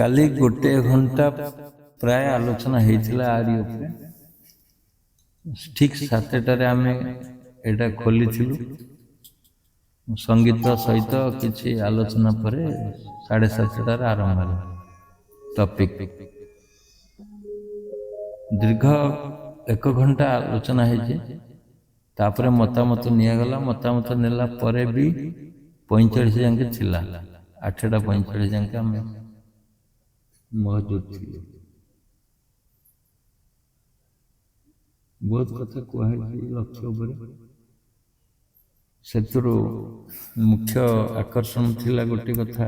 काली गोटे घंटा प्राय आलोचना होता आरी उपरे ठीक 7टार आम एटा खोली संगीत सहित किसी आलोचना पर 7:30 आरंभ है टॉपिक दीर्घ 1 घंटा आलोचना है मतामत निगला मतामत नेला परे भी 45 जाके थिला 8:45 जाके आम मौजूद थी। बहुत कथा कहुई लक्ष्य से मुख्य आकर्षण थिला गोटे कथा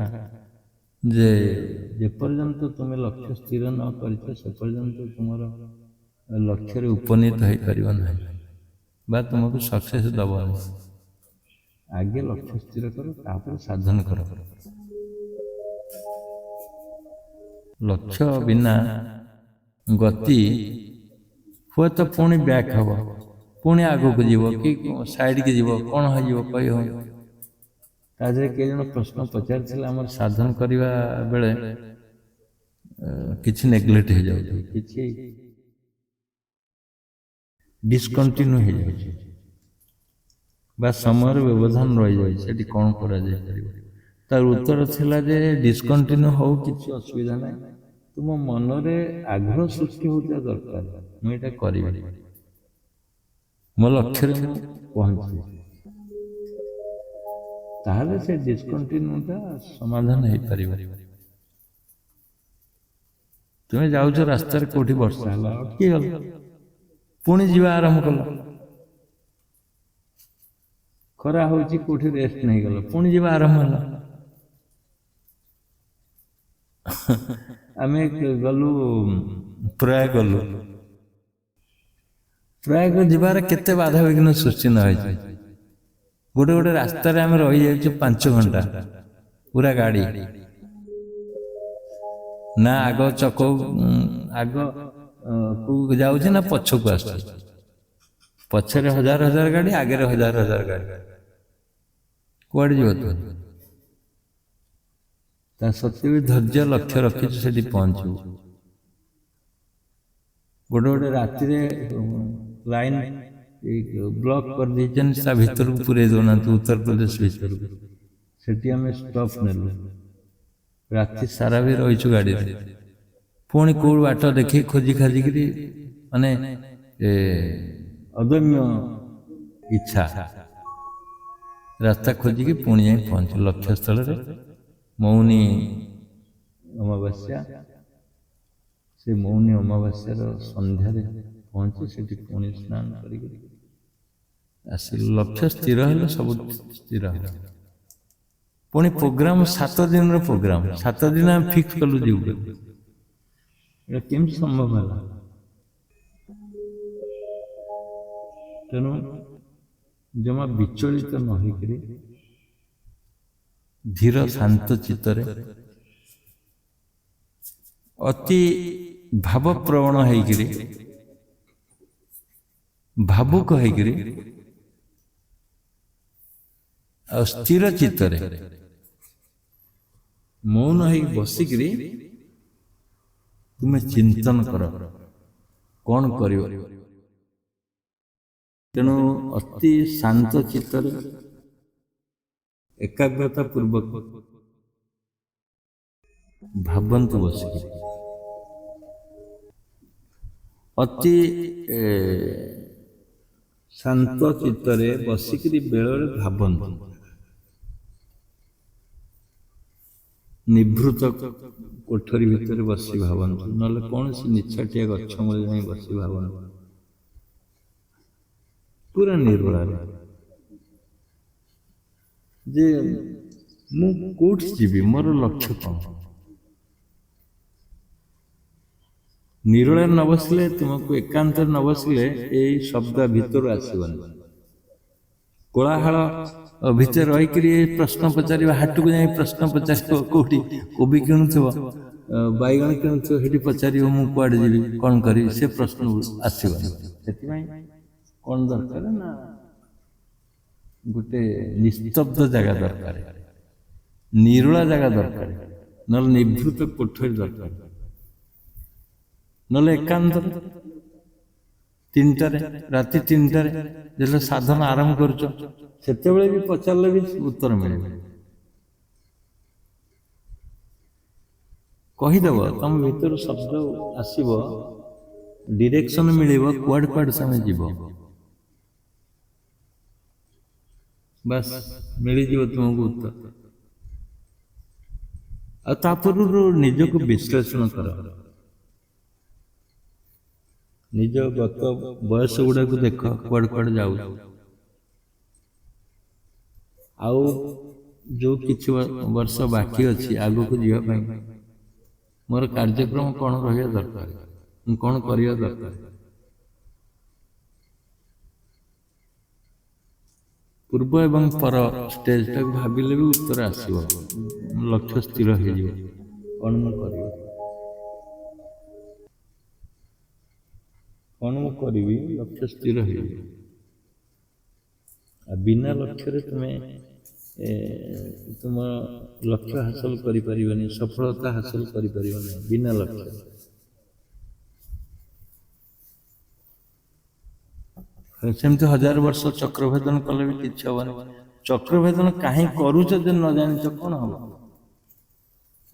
जे जेपर्यंत तुम लक्ष्य स्थिर न कर तुम लक्ष्य उपनीत हो पार ना तुमको सक्सेस दब आगे लक्ष्य स्थिर कर साधन कर लक्ष्य बिना गति हुए तो पुणी बैक हम पुणी आगो को जीव कि साइड की जीव कौन हो कही हो ताजे के जन प्रश्न पचार साधन करने बेले किसी नेग्लेक्ट हो जाए किसी डिस्कंटिन्यू हो जाए बा समय व्यवधान रही जाए कौन करा तार उत्तर थिला जे डिस्कंटिन्यू हो किसी असुविधा ना तुम मनरे आग्रह सृष्टि होता दरकार मुझे करी मो लक्ष्य पहुंची ताहले से डिस्कंटिन्यूटा समाधान हो पार तुम्हें जाऊच रास्ता कोठी वर्षा है अटकी गल पुणी जीवा आरंभ कल खरा होची कोठी रेस्ट नहीं गल पुणी जीवा आरंभ है आम गलु प्रयाग गलु प्रयाग जीवार केते बाधा विघ्न सृष्टि न गोटे गोटे रास्त आम रही जाए 5 घंटा पूरा गाड़ी ना आग चक आग को जाऊँ ना पछक आस पछरे 1000 गाड़ी आगे 1000 गाड़ी कौड़ जीव सत्य भी धैर्य लक्ष्य रखी से पहुंचू गोटे गोटे राति लाइन ब्लॉक कर दीचन भीतर को पूरे दौना उत्तर प्रदेश भीतर से स्टॉप नेलु राति सारा भी रहीचु गाड़ी पुणी कौ बाट देखी खोजी खाजिक माने अदम्य इच्छा रास्ता खोजिकी पुणी जाए पहुंचु लक्ष्य स्थल मौनी अमावास्या से मौनी अमावास्यार संध्यार पहुंची से पुणी स्नान कर लक्ष्य स्थिर है सब स्थिर पुणी प्रोग्राम 7 दिन प्रोग्राम 7 दिन आम फिक्स कलु जीव केमती संभव है तेणु जमा विचलित न होकर धीर शांत चित्तरे अति भावप्रवण होकर भावुक होकर स्थिर चित्तरे मौन हो बसिक तुम्हें चिंतन कर कौन कर तेणु अति शांत चित्तर एकाग्रता पूर्वक भावंतु बसिक अति शांत चित्तरे बसिक बेल भावंतु निभृत कोठरी भितर बसी भावंतु ना कौन सी निछाटिया गछ मूल जाए बसी भावंतु पूरा निर्भर जे मु कोठ जीवी मोर लक्ष्य कौन निरोल न बसले तुमको एकांत न बसले यही शब्द भीतर आसबन कोलाहल भितर रहीक प्रश्न पचार हाट को जाए प्रश्न पचार कौटी कोबी किणुव बैगण किणुव ये पचार मुझे जी कौन करी से प्रश्न आसबन से कौन दरकार ना गोटे निस्तब्ध जगह दरकार निरोला जगह दरकार ନହେଲେ ନିଭୃତ କୋଠରୀ ଦରକାର, ନହେଲେ ଏକାନ୍ତରେ 3ଟାରେ ରାତି 3ଟାରେ ଯେତେବେଳେ ସାଧନ ଆରମ୍ଭ କରୁଛ ସେତେବେଳେ ବି ପଚାରିଲେ ବି ଉତ୍ତର ମିଳିବ। କହିଦେବ ତମ ଭିତରୁ ଶବ୍ଦ ଆସିବ, ଡିରେକ୍ସନ ମିଳିବ କୁଆଡେ କୁଆଡେ ତମେ ଯିବ, ବାସ୍ ମିଳିଯିବ ତୁମକୁ ଉତ୍ତର। ଆଉ ତା ପୂର୍ବରୁ ନିଜକୁ ବିଶ୍ଳେଷଣ କର, ନିଜ ଗତ ବୟସ ଗୁଡାକୁ ଦେଖ କୁଆଡେ କୁଆଡେ ଯାଉଛ, ଆଉ ଯୋଉ କିଛି ବର୍ଷ ବାକି ଅଛି ଆଗକୁ ଯିବା ପାଇଁ ମୋର କାର୍ଯ୍ୟକ୍ରମ କଣ ରହିବା ଦରକାର, ମୁଁ କଣ କରିବା ଦରକାର। ପୂର୍ବ ଏବଂ ପର ଷ୍ଟେଜଟାକୁ ଭାବିଲେ ବି ଉତ୍ତର ଆସିବ, ଲକ୍ଷ୍ୟ ସ୍ଥିର ହେଇଯିବ କଣ ମୁଁ କରିବି, କଣ ମୁଁ କରିବି, ଲକ୍ଷ୍ୟ ସ୍ଥିର ହେଇଯିବ। ଆଉ ବିନା ଲକ୍ଷ୍ୟରେ ତୁମେ ତୁମ ଲକ୍ଷ୍ୟ ହାସଲ କରିପାରିବନି, ସଫଳତା ହାସଲ କରିପାରିବନି ବିନା ଲକ୍ଷ୍ୟ। ସେମିତି 1000 ବର୍ଷ ଚକ୍ରଭେଦନ କଲେ ବି କିଛି ହବନି। ଚକ୍ରଭେଦନ କାହିଁ କରୁଛ ଯେ ନ ଜାଣିଛ କଣ ହବ?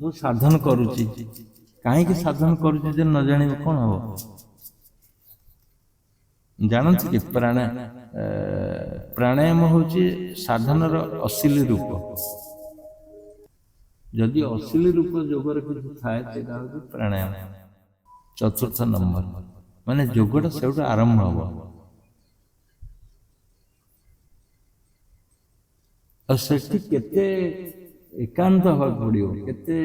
ମୁଁ ସାଧନ କରୁଛି, କାହିଁକି ସାଧନ କରୁଛି ଯେ ନ ଜାଣିବ କଣ ହବ? ଜାଣନ୍ତି କି ପ୍ରାଣାୟାମ ହଉଛି ସାଧନର ଅଶ୍ଳୀ ରୂପ। ଯଦି ଅଶ୍ଳୀ ରୂପ ଯୋଗରେ କିଛି ଥାଏ ସେଇଟା ହଉଛି ପ୍ରାଣାୟାମ, 4ର୍ଥ ନମ୍ବର। ମାନେ ଯୋଗଟା ସେଇଠୁ ଆରମ୍ଭ ହବ। ଆଉ ସେଠି କେତେ ଏକାନ୍ତ ହବାକୁ ପଡିବ, କେତେ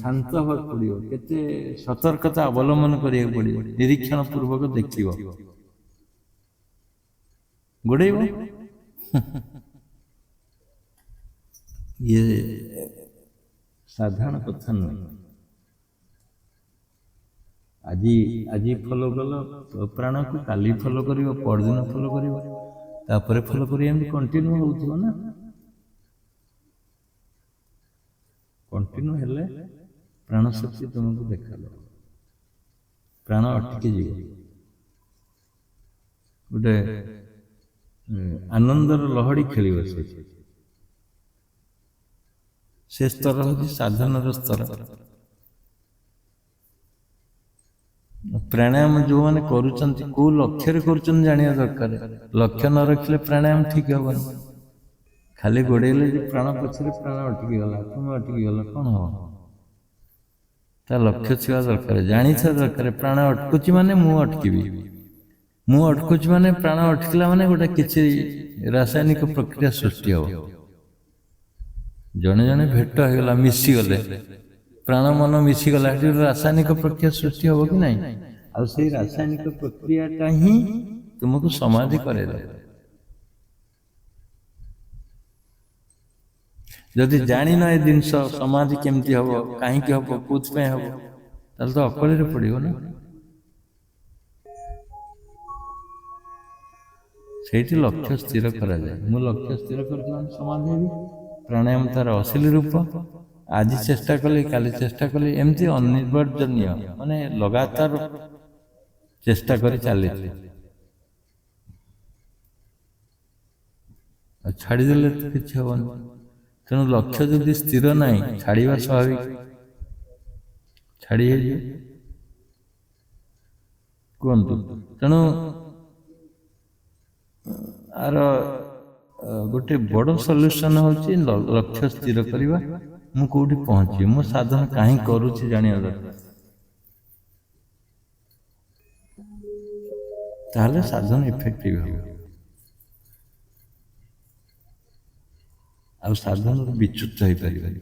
ଶାନ୍ତ ହବାକୁ ପଡିବ, କେତେ ସତର୍କତା ଅବଲମ୍ବନ କରିବାକୁ ପଡିବ, ନିରୀକ୍ଷଣ ପୂର୍ବକ ଦେଖିବ, ଗୋଡେଇବ। ଇଏ ସାଧାରଣ କଥା ନୁହେଁ। ଆଜି ଫଲୋ କଲ ପ୍ରାଣକୁ, କାଲି ଫଲୋ କରିବ, ପରଦିନ ଫଲୋ କରିବ, ତାପରେ ଫଲୋ କରି ଏମିତି କଣ୍ଟିନ୍ୟୁ ହଉଥିବ ନା। କଣ୍ଟିନ୍ୟୁ ହେଲେ ପ୍ରାଣ ଶକ୍ତି ତୁମକୁ ଦେଖାଦେବ, ପ୍ରାଣ ଅଟକି ଯିବ। ଗୋଟେ ଆନନ୍ଦର ଲହଡ଼ି ଖେଳିବ ସେଠି। ସେ ସ୍ତର ହଉଛି ସାଧନର ସ୍ତର। ପ୍ରାଣାୟାମ ଯୋଉମାନେ କରୁଛନ୍ତି କୋଉ ଲକ୍ଷ୍ୟରେ କରୁଛନ୍ତି ଜାଣିବା ଦରକାର। ଲକ୍ଷ୍ୟ ନ ରଖିଲେ ପ୍ରାଣାୟାମ ଠିକ ହବନି। ଖାଲି ଗୋଡେଇଲେ ଯେ ପ୍ରାଣ ପଛରେ ପ୍ରାଣ ଅଟକି ଗଲା, ତୁମେ ଅଟକି ଗଲ, କଣ ହବ? ତା ଲକ୍ଷ୍ୟ ଥିବା ଦରକାର, ଜାଣିଥିବା ଦରକାର ପ୍ରାଣ ଅଟକୁଛି ମାନେ ମୁଁ ଅଟକିବି, ମୁଁ ଅଟକୁଛି ମାନେ ପ୍ରାଣ ଅଟକିଲା ମାନେ ଗୋଟେ କିଛି ରାସାୟନିକ ପ୍ରକ୍ରିୟା ସୃଷ୍ଟି ହବ। ଜଣେ ଜଣେ ଭେଟ ହେଇଗଲା, ମିଶିଗଲେ, ପ୍ରାଣ ମନ ମିଶିଗଲା, ଏଠି ଗୋଟେ ରାସାୟନିକ ପ୍ରକ୍ରିୟା ସୃଷ୍ଟି ହବ କି ନାହିଁ? ଆଉ ସେଇ ରାସାୟନିକ ପ୍ରକ୍ରିୟାଟା ହିଁ ତୁମକୁ ସମାଧି କରେଇଦେବ। ଯଦି ଜାଣିନ ଏ ଜିନିଷ ସମାଧି କେମିତି ହବ, କାହିଁକି ହବ, କୋଉଥିପାଇଁ ହବ, ତାହେଲେ ତ ଅକଳିରେ ପଡିବ ନା। ସେଇଠି ଲକ୍ଷ୍ୟ ସ୍ଥିର କରାଯାଏ। ମୁଁ ଲକ୍ଷ୍ୟ ସ୍ଥିର କରିଛି ମାନେ ସମାଧି ହେବି। ପ୍ରାଣାୟାମ ତାର ଅଶ୍ଳୀ ରୂପ। ଆଜି ଚେଷ୍ଟା କଲି, କାଲି ଚେଷ୍ଟା କଲି, ଏମିତି ଅନିର୍ବର୍ଜନୀୟ, ମାନେ ଲଗାତାର ଚେଷ୍ଟା କରି ଚାଲିଛି। ଆଉ ଛାଡ଼ିଦେଲେ ତ କିଛି ହବନି। ତେଣୁ ଲକ୍ଷ୍ୟ ଯଦି ସ୍ଥିର ନାହିଁ, ଛାଡ଼ିବା ସ୍ୱାଭାବିକ, ଛାଡ଼ି ହେଇଯିବ କୁହନ୍ତୁ। ତେଣୁ ଆର ଗୋଟେ ବଡ଼ ସଲ୍ୟୁସନ୍ ହେଉଛି ଲକ୍ଷ୍ୟ ସ୍ଥିର କରିବା। ମୁଁ କୋଉଠି ପହଞ୍ଚିବି, ମୁଁ ସାଧନ କାହିଁ କରୁଛି ଜାଣିବା ଦରକାର। ତାହେଲେ ସାଧନ ଇଫେକ୍ଟିଭ ହେବ। ଆଉ ସାଧନରୁ ବିଚ୍ୟୁତ ହେଇପାରିବନି।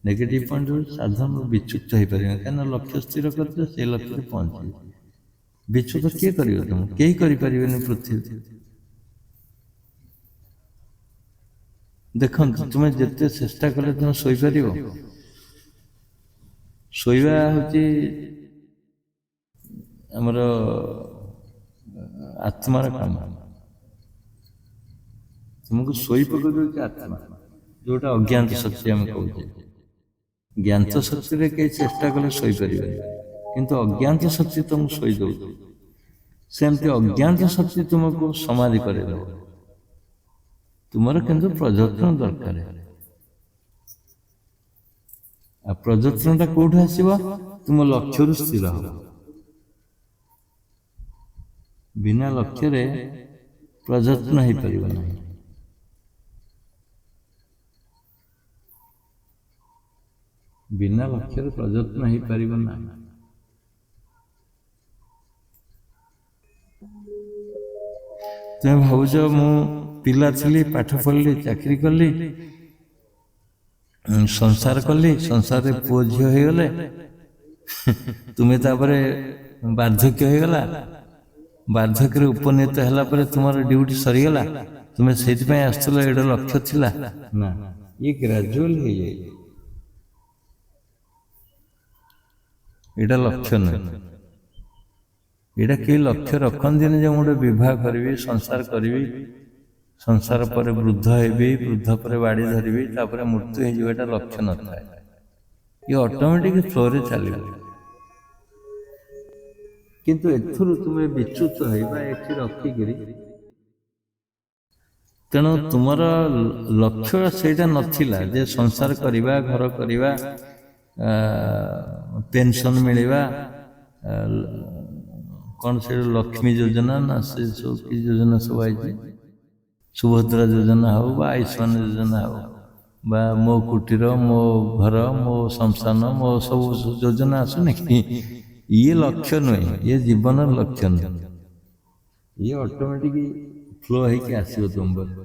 ନେଗେଟିଭ ପଏଣ୍ଟରୁ ସାଧନରୁ ବିଚ୍ୟୁତ ହେଇପାରିବନି, କାହିଁକିନା ଲକ୍ଷ୍ୟ ସ୍ଥିର କରିଛ, ସେ ଲକ୍ଷ୍ୟରେ ପହଞ୍ଚିବ। ବିଚ୍ୟୁତ କିଏ କରିବ? ତମକୁ କେହି କରିପାରିବେନି ପୃଥିବୀ। ଦେଖନ୍ତୁ, ତୁମେ ଯେତେ ଚେଷ୍ଟା କଲେ ତୁମେ ଶୋଇପାରିବ? ଶୋଇବା ହଉଛି ଆମର ଆତ୍ମାର କାମ। ତୁମକୁ ଶୋଇ ପକାଇ ଦେଉଛି ଆତ୍ମା, ଯୋଉଟା ଅଜ୍ଞାତ ସତ୍ୟ ଆମେ କହୁଛେ। ଜ୍ଞାତ ଶକ୍ତିରେ କେହି ଚେଷ୍ଟା କଲେ ଶୋଇପାରିବେନି, କିନ୍ତୁ ଅଜ୍ଞାତ ଶକ୍ତି ତୁମକୁ ଶୋଇ ଦେଉଛି। ସେମିତି ଅଜ୍ଞାତ ଶକ୍ତି ତୁମକୁ ସମାଧି କରେଇଦେବ। ତୁମର କିନ୍ତୁ ପ୍ରଯତ୍ନ ଦରକାର। ଆଉ ପ୍ରଯତ୍ନଟା କୋଉଠୁ ଆସିବ? ତୁମ ଲକ୍ଷ୍ୟରୁ ସ୍ଥିର ହେବ। ବିନା ଲକ୍ଷ୍ୟରେ ପ୍ରଯତ୍ନ ହେଇପାରିବ ନାହିଁ। ବିନା ଲକ୍ଷ୍ୟରେ ପ୍ରଯତ୍ନ ହେଇପାରିବ ନାହିଁ। ତୁମେ ଭାବୁଛ ମୁଁ ପିଲା ଥିଲି, ପାଠ ପଢ଼ିଲି, ଚାକିରି କଲି, ସଂସାର କଲି, ସଂସାରରେ ପୁଅ ଝିଅ ହେଇଗଲେ, ତୁମେ ତାପରେ ବାର୍ଦ୍ଧକ୍ୟ ହେଇଗଲା, ବାର୍ଦ୍ଧକ୍ୟରେ ଉପନୀତ ହେଲା ପରେ ତୁମର ଡ୍ୟୁଟି ସରିଗଲା, ତୁମେ ସେଇଥିପାଇଁ ଆସିଥିଲ, ଏଇଟା ଲକ୍ଷ୍ୟ ଥିଲା ନା? ଇଏ ଗ୍ରାଜୁଆଲ ହେଇଯାଏ, ଏଇଟା ଲକ୍ଷ୍ୟ ନୁହେଁ। ଏଇଟା କେହି ଲକ୍ଷ୍ୟ ରଖନ୍ତିନି ଯେ ମୁଁ ଗୋଟେ ବିବାହ କରିବି, ସଂସାର କରିବି, ସଂସାର ପରେ ବୃଦ୍ଧ ହେବି, ବୃଦ୍ଧ ପରେ ବାଡ଼ି ଧରିବି, ତାପରେ ମୃତ୍ୟୁ ହେଇଯିବ, ଏଇଟା ଲକ୍ଷ୍ୟ ନଥାଏ। ଇଏ ଅଟୋମେଟିକ ଫ୍ଲୋରେ ଚାଲିବ। କିନ୍ତୁ ଏଥିରୁ ତୁମେ ବିଚ୍ୟୁତ ହେବା ଏଠି ରଖିକିରି, ତେଣୁ ତୁମର ଲକ୍ଷ୍ୟ ସେଇଟା ନଥିଲା ଯେ ସଂସାର କରିବା, ଘର କରିବା, ପେନସନ ମିଳିବା, କ'ଣ ସେ ଲକ୍ଷ୍ମୀ ଯୋଜନା ନା ସେ ସବୁ କି ଯୋଜନା ସବୁ ଆଇଛି, ସୁଭଦ୍ରା ଯୋଜନା ହଉ ବା ଆୟୁଷ୍ମାନ ଯୋଜନା ହଉ ବା ମୋ କୁଟୀର, ମୋ ଘର, ମୋ ଶ୍ମଶାନ, ମୋ ସବୁ ଯୋଜନା ଆସୁନି କି? ଇଏ ଲକ୍ଷ୍ୟ ନୁହେଁ, ଇଏ ଜୀବନର ଲକ୍ଷ୍ୟ ନୁହେଁ। ଇଏ ଅଟୋମେଟିକ ଫ୍ଲୋ ହେଇକି ଆସିବ ତୁମ ପାଖକୁ।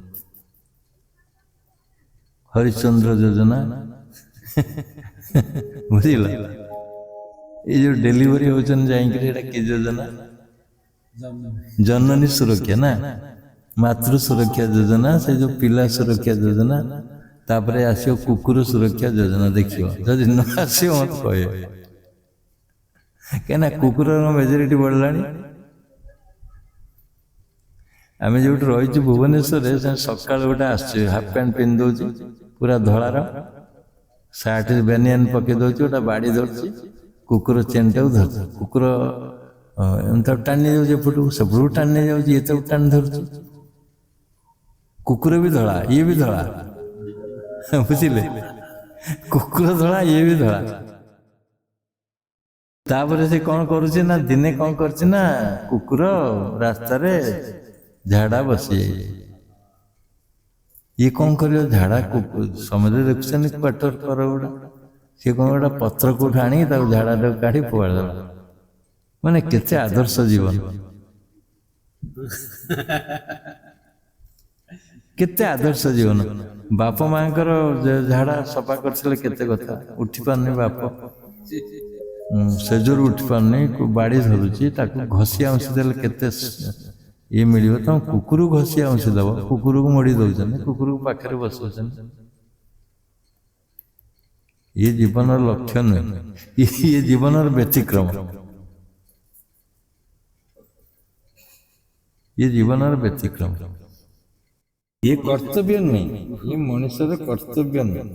ହରିଶ୍ଚନ୍ଦ୍ର ଯୋଜନା ବୁଝିଲ? ଏଇ ଯୋଉ ଡେଲିଭରି ହଉଛନ୍ତି ଯାଇକିରି, ଏଇଟା କି ଯୋଜନା? ଜନନୀ ସୁରକ୍ଷା ନା, ମାତୃ ସୁରକ୍ଷା ଯୋଜନା, ସେ ଯୋଉ ପିଲା ସୁରକ୍ଷା ଯୋଜନା। ତାପରେ ଆସିବ କୁକୁର ସୁରକ୍ଷା ଯୋଜନା। ଦେଖିବ, ଯଦି ନ ଆସିବ ମତେ କହିବ, କାହିଁକିନା କୁକୁରର ମେଜରିଟି ବଢିଲାଣି। ଆମେ ଯୋଉଠି ରହିଛୁ ଭୁବନେଶ୍ୱରରେ, ସକାଳୁ ଗୋଟେ ଆସୁଛି, ହାଫ୍ ପ୍ୟାଣ୍ଟ ପିନ୍ଧି ଦଉଛି, ପୁରା ଧଳାର ସାର୍ଟ ବେନିୟାନ ପକେଇ ଦଉଛି, ଗୋଟେ ବାଡ଼ି ଧରୁଛି, କୁକୁର ଚେନଟାକୁ ଧରୁଛି, କୁକୁର ଏମିତି ଟାଣି ନେଇଯାଉଛି, ଏପଟକୁ ସେପଟକୁ ଟାଣି ନେଇଯାଉଛି, ଇଏ ତାକୁ ଟାଣି ଧରୁଛି। କୁକୁର ବି ଧଳା, ଇଏ ବି ଧଳା, ବୁଝିଲେ? କୁକୁର ଧଳା, ଇଏ ବି ଧଳା। ତାପରେ ସେ କ'ଣ କରୁଛି ନା, ଦିନେ କ'ଣ କରୁଛି ନା, କୁକୁର ରାସ୍ତାରେ ଝାଡ଼ା ବସିଯାଇଛି। ଇଏ କ'ଣ କରିବ? ଝାଡ଼ା ସମସ୍ତେ ଦେଖୁଛନ୍ତି କ୍ୱାର୍ଟର କର ଗୁଡ଼ା, ସିଏ କ'ଣ ଗୋଟେ ପତ୍ର କୋଉଠୁ ଆଣିକି ତାକୁ ଝାଡ଼ାଟାକୁ କାଢ଼ି ଫୋପାଡ଼ିଦେଲା। ମାନେ କେତେ ଆଦର୍ଶ ଜୀବନ, କେତେ ଆଦର୍ଶ ଜୀବନ। ବାପ ମାଙ୍କର ଝାଡ଼ା ସଫା କରିଥିଲେ କେତେ କଥା। ଉଠି ପାରୁନି ବାପ, ସେଜରୁ ଉଠି ପାରୁନି, ବାଡ଼ି ଧରୁଛି, ତାକୁ ଘଷି ଆଉଁସି ଦେଲେ କେତେ ଇଏ ମିଳିବ। ତମ କୁକୁରକୁ ଘଷି ଆଉଁସି ଦବ, କୁକୁରକୁ ମୋଡ଼ି ଦଉଛନ୍ତି, କୁକୁରକୁ ପାଖରେ ବସଉଛନ୍ତି। ଇଏ ଜୀବନର ଲକ୍ଷ୍ୟ ନୁହେଁ, ଇଏ ଜୀବନର ବ୍ୟତିକ୍ରମ। ଇଏ ଜୀବନର ବ୍ୟତିକ୍ରମ, ଇଏ କର୍ତ୍ତବ୍ୟ ନୁହେଁ, ଇଏ ମଣିଷର କର୍ତ୍ତବ୍ୟ ନୁହେଁ।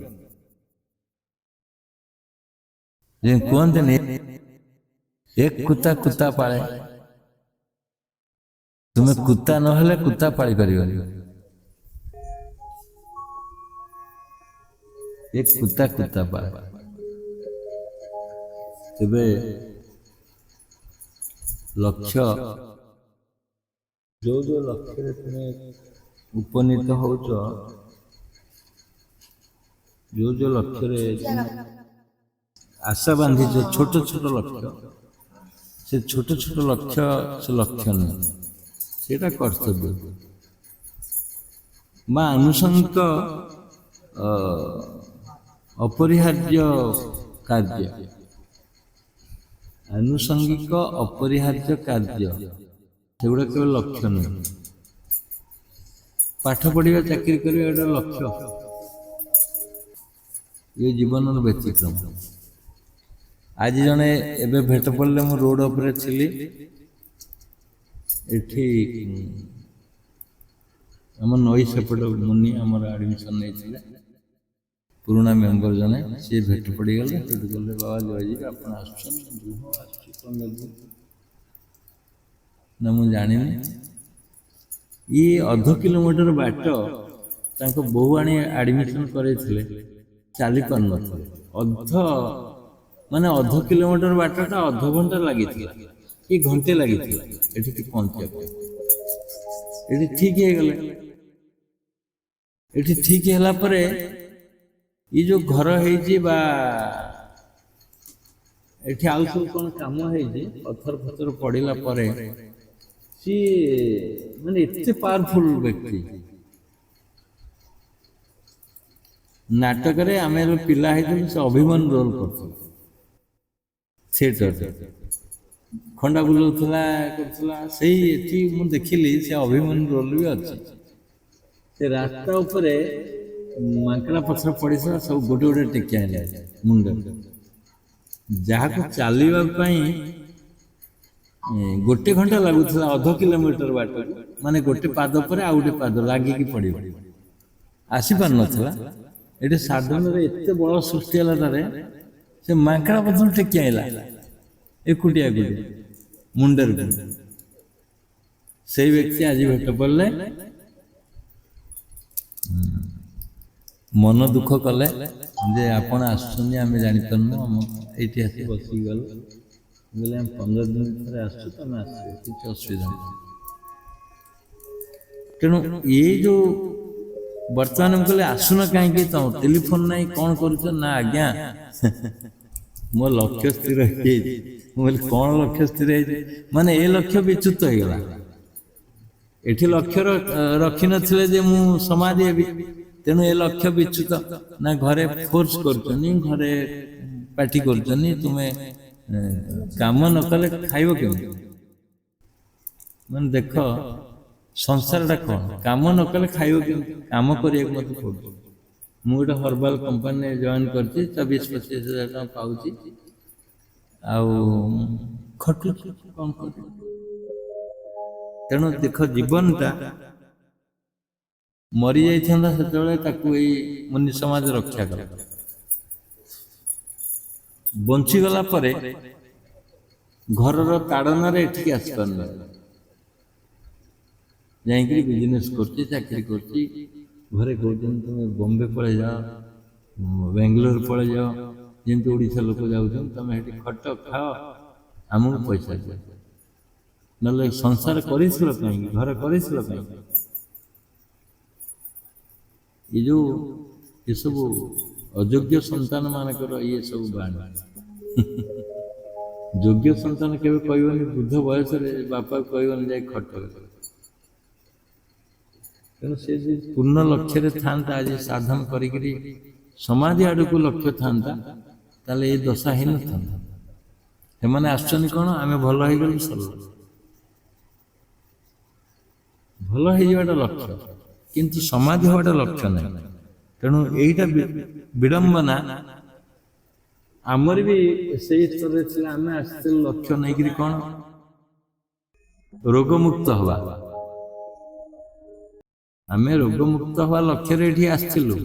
ଯେ କୁହନ୍ତିନି ଏକ କୁତା କୁତା ପାଳେ, ତୁମେ କୁତା ନହେଲେ କୁତା ପାଳି ପାରିବନି। ଏକ କୁତା କୁତା ପାଳେ। ତେବେ ଲକ୍ଷ୍ୟ, ଯୋଉ ଯୋଉ ଲକ୍ଷ୍ୟରେ ତୁମେ ଉପନୀତ ହଉଛ, ଯୋଉ ଯୋଉ ଲକ୍ଷ୍ୟରେ ଆଶା ବାନ୍ଧିଛ, ଛୋଟ ଛୋଟ ଲକ୍ଷ୍ୟ, ସେ ଛୋଟ ଛୋଟ ଲକ୍ଷ୍ୟ ସେ ଲକ୍ଷ୍ୟ ନୁହେଁ, ସେଇଟା କର୍ତ୍ତବ୍ୟ ବା ଆନୁଷଙ୍ଗିକ ଅପରିହାର୍ଯ୍ୟ କାର୍ଯ୍ୟ। ଆନୁଷଙ୍ଗିକ ଅପରିହାର୍ଯ୍ୟ କାର୍ଯ୍ୟ, ସେଗୁଡ଼ା କେବଳ ଲକ୍ଷ୍ୟ ନୁହେଁ। ପାଠ ପଢ଼ିବା, ଚାକିରି କରିବା, ଏଇଟା ଲକ୍ଷ୍ୟ। ଏ ଜୀବନର ବ୍ୟତିକ୍ରମ। ଆଜି ଜଣେ ଏବେ ଭେଟ ପଡ଼ିଲେ, ମୁଁ ରୋଡ ଉପରେ ଥିଲି, ଏଠି ଆମ ନଈ ସେପଟ ମୁନି ଆମର ଆଡମିସନ ନେଇଥିଲେ। ପୁରୁଣା ମେମ୍ବର ଜଣେ ସିଏ ଭେଟ ପଡ଼ିଗଲେ। ସେଠୁ କହିଲେ ବାବା ଜୟଜୀବ ଆପଣ ଆସୁଛନ୍ତି? ଆସୁଛି କ'ଣ ନା ମୁଁ ଜାଣିନି। ଇଏ 1/2 କିଲୋମିଟର ବାଟ ତାଙ୍କ ବୋହୂ ଆଣି ଆଡ଼ମିସନ୍ କରେଇଥିଲେ, ଚାଲି ପାରୁନଥିଲେ। 1/2 କିଲୋମିଟର ବାଟଟା 1/2 ଘଣ୍ଟା ଲାଗିଥିଲା କି ଘଣ୍ଟେ ଲାଗିଥିଲା ଏଠିକି ପହଞ୍ଚିବା ପାଇଁ। ଏଠି ଠିକ୍ ହେଇଗଲେ। ଏଠି ଠିକ୍ ହେଲା ପରେ ये जो घर है बा एठी आउ सब कौन काम है पत्थर पत्थर पड़ला सी माने इतने पावरफुल व्यक्ति नाटक रे आमे पिला है से अभिमन्यु रोल करथि थिएटर खंडा बुलाउथला करथला सेही एठी मु देखिली से अभिमन्यु रोल भी अछि। से रास्ता ऊपर मांकड़ा पत्थर पड़ी सब गोटे गोटे टेकिया मुंड जहाँ को चलवा गोटे घंटा लगुला 1/2 किलोमीटर बाट माने गोटे पाद पर आ गोटे पाद लगिकी पड़ आसी पार नाला ये साधन एत बड़ सृष्टि से मांकड़ा पत्थर टेकिया एकुटिया मुंडर से व्यक्ति आज भेट पड़े मन दुख कले जे आपण आसुनी आम जापारू आम ये आस बसिक गलु बोले 15 दिन थे आसु तुम आस किसी असुविधा नहीं। तेणु ये जो बर्तमान कहले आसुन कहीं तुम टेलीफोन ना कौन कर ना आज्ञा मो लक्ष्य स्थिर कौन लक्ष्य स्थिर माने ये लक्ष्य विच्युत हो गला। एठी लक्ष्य रखी नथिले जे मु समाधि हेबी तेणु ये लक्ष्य विच्युत ना घरे फोर्स करछनी घरे पार्टी करछनी तुम्हें काम न कले खाइब के मन देख संसार टा कौन काम न कले खाइब के काम करिया मत पड़ मु गोटे हर्बाल कंपनी जॉइन करछि 24-25 हजार टका पाउछि आउ खटु कौन कर तेणु देख जीवनटा मरी जाइछंदा सेतबेले ताकू ए मुनि समाज रक्षा कर बंची गला परे घरर ताड़नारे एठिक आसी पारना जाइकरी बिजनेस करछि चाकरी करछि घरे कहते तुम बॉम्बे पड़े जाओ बेंगलोर पड़े जाओ जमी ओडिशा लोक जाऊँ तुम ये खट खाओ आमको पैसा दियो ना संसार कर घर कर ये जो ये सब अयोग्य संतान मानकर ये सब बाणी योग्य संतान केवे कहबनी वृद्ध बयस बापा कहबनी जाए खट तेणु से पूर्ण लक्ष्य था आज साधन करी समाधि आड़ को लक्ष्य था ताले ये दशा ही न था से आसचनी कौन आम भल हो गलु सब भल हो लक्ष्य किंतु समाधि हवाटा लक्ष्य ना तेणु यहीटा विडंबना आमर भी से स्तर आम आस लक्ष्य नहीं कौन रोगमुक्त हवा आम रोगमुक्त हवा लक्ष्य ये आसलु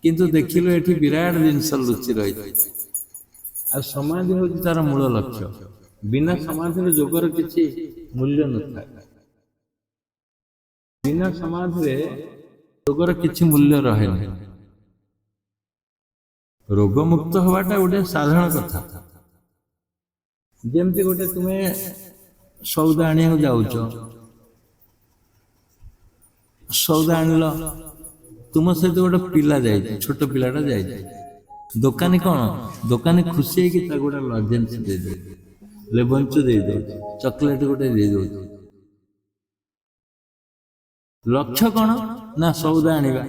किंतु देखिलु ये विराट जिनस लुचि रही आ समाधि हूँ तार मूल लक्ष्य बिना समाधि जोगर किसी मूल्य न था बिना समाधि रोगर किसी मूल्य रहे रोगमुक्त हवाटा गोटे साधारण कथा जमती गोटे तुम्हें सौदा आने जाऊच सौदा आनिल तुम सहित गोटे पिला जाए छोट पिलाटा जाए दोकानी कौन दोकानी खुशी है गोटे लजेन्स दे दे लेबंच दे दे चॉकलेट गोटे दे दे लक्ष्य कौन ना सौदा आनिबा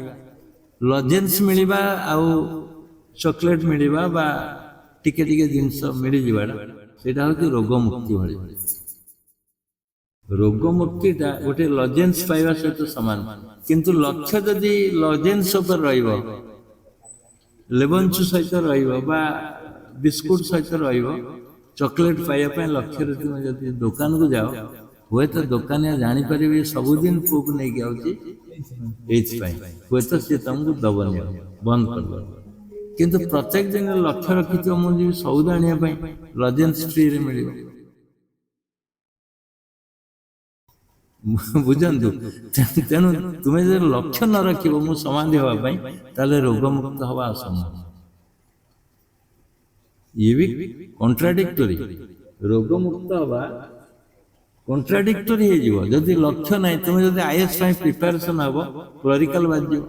लजेन्स मिलिबा आउ चॉकलेट मिलिबा बा टिके टिके जिनस मिली जिबाडा सेटा होती रोग मुक्ति भଳି रोग मुक्तिटा गोटे लजेन्स पाइबा सहित समान किंतु लक्ष्य जदि लजेन्स पर रहिबो लेबंच सहित रहिबो बा बिस्कुट सहित रहिबो चॉकलेट पाइबा पय लक्ष्य तुम जदि दुकान को जाओ हुए तो दुकानिया जानी पारे सबुदिन पुक नहीं जाऊँगी ଏଇଥିପାଇଁ ହୁଏତ ସିଏ ତମକୁ ଦବନି ଆଉ, ବନ୍ଦ କରିଦବ। କିନ୍ତୁ ପ୍ରତ୍ୟେକ ଦିନ ଲକ୍ଷ୍ୟ ରଖିଥିବ ମୁଁ ଯିବି ସଉଦା ଆଣିବା ପାଇଁ, ଲଜେନ୍ସ ଫ୍ରିରେ ମିଳିବ। ବୁଝନ୍ତୁ। ତେଣୁ ତୁମେ ଯଦି ଲକ୍ଷ୍ୟ ନ ରଖିବ ମୁଁ ସମାଧି ହେବା ପାଇଁ, ତାହେଲେ ରୋଗମୁକ୍ତ ହେବା ଅସମ୍ଭବ। ଇଏ ବି କଣ୍ଟ୍ରାଡିକ୍ଟୋରି। ରୋଗମୁକ୍ତ ହେବା କଣ୍ଟ୍ରାଡିକ୍ଟୋରି ହେଇଯିବ ଯଦି ଲକ୍ଷ୍ୟ ନାହିଁ। ତୁମେ ଯଦି IAS ପାଇଁ ପ୍ରିପାରେସନ ହବ, କ୍ଲରିକାଲ ବାଜିଯିବ।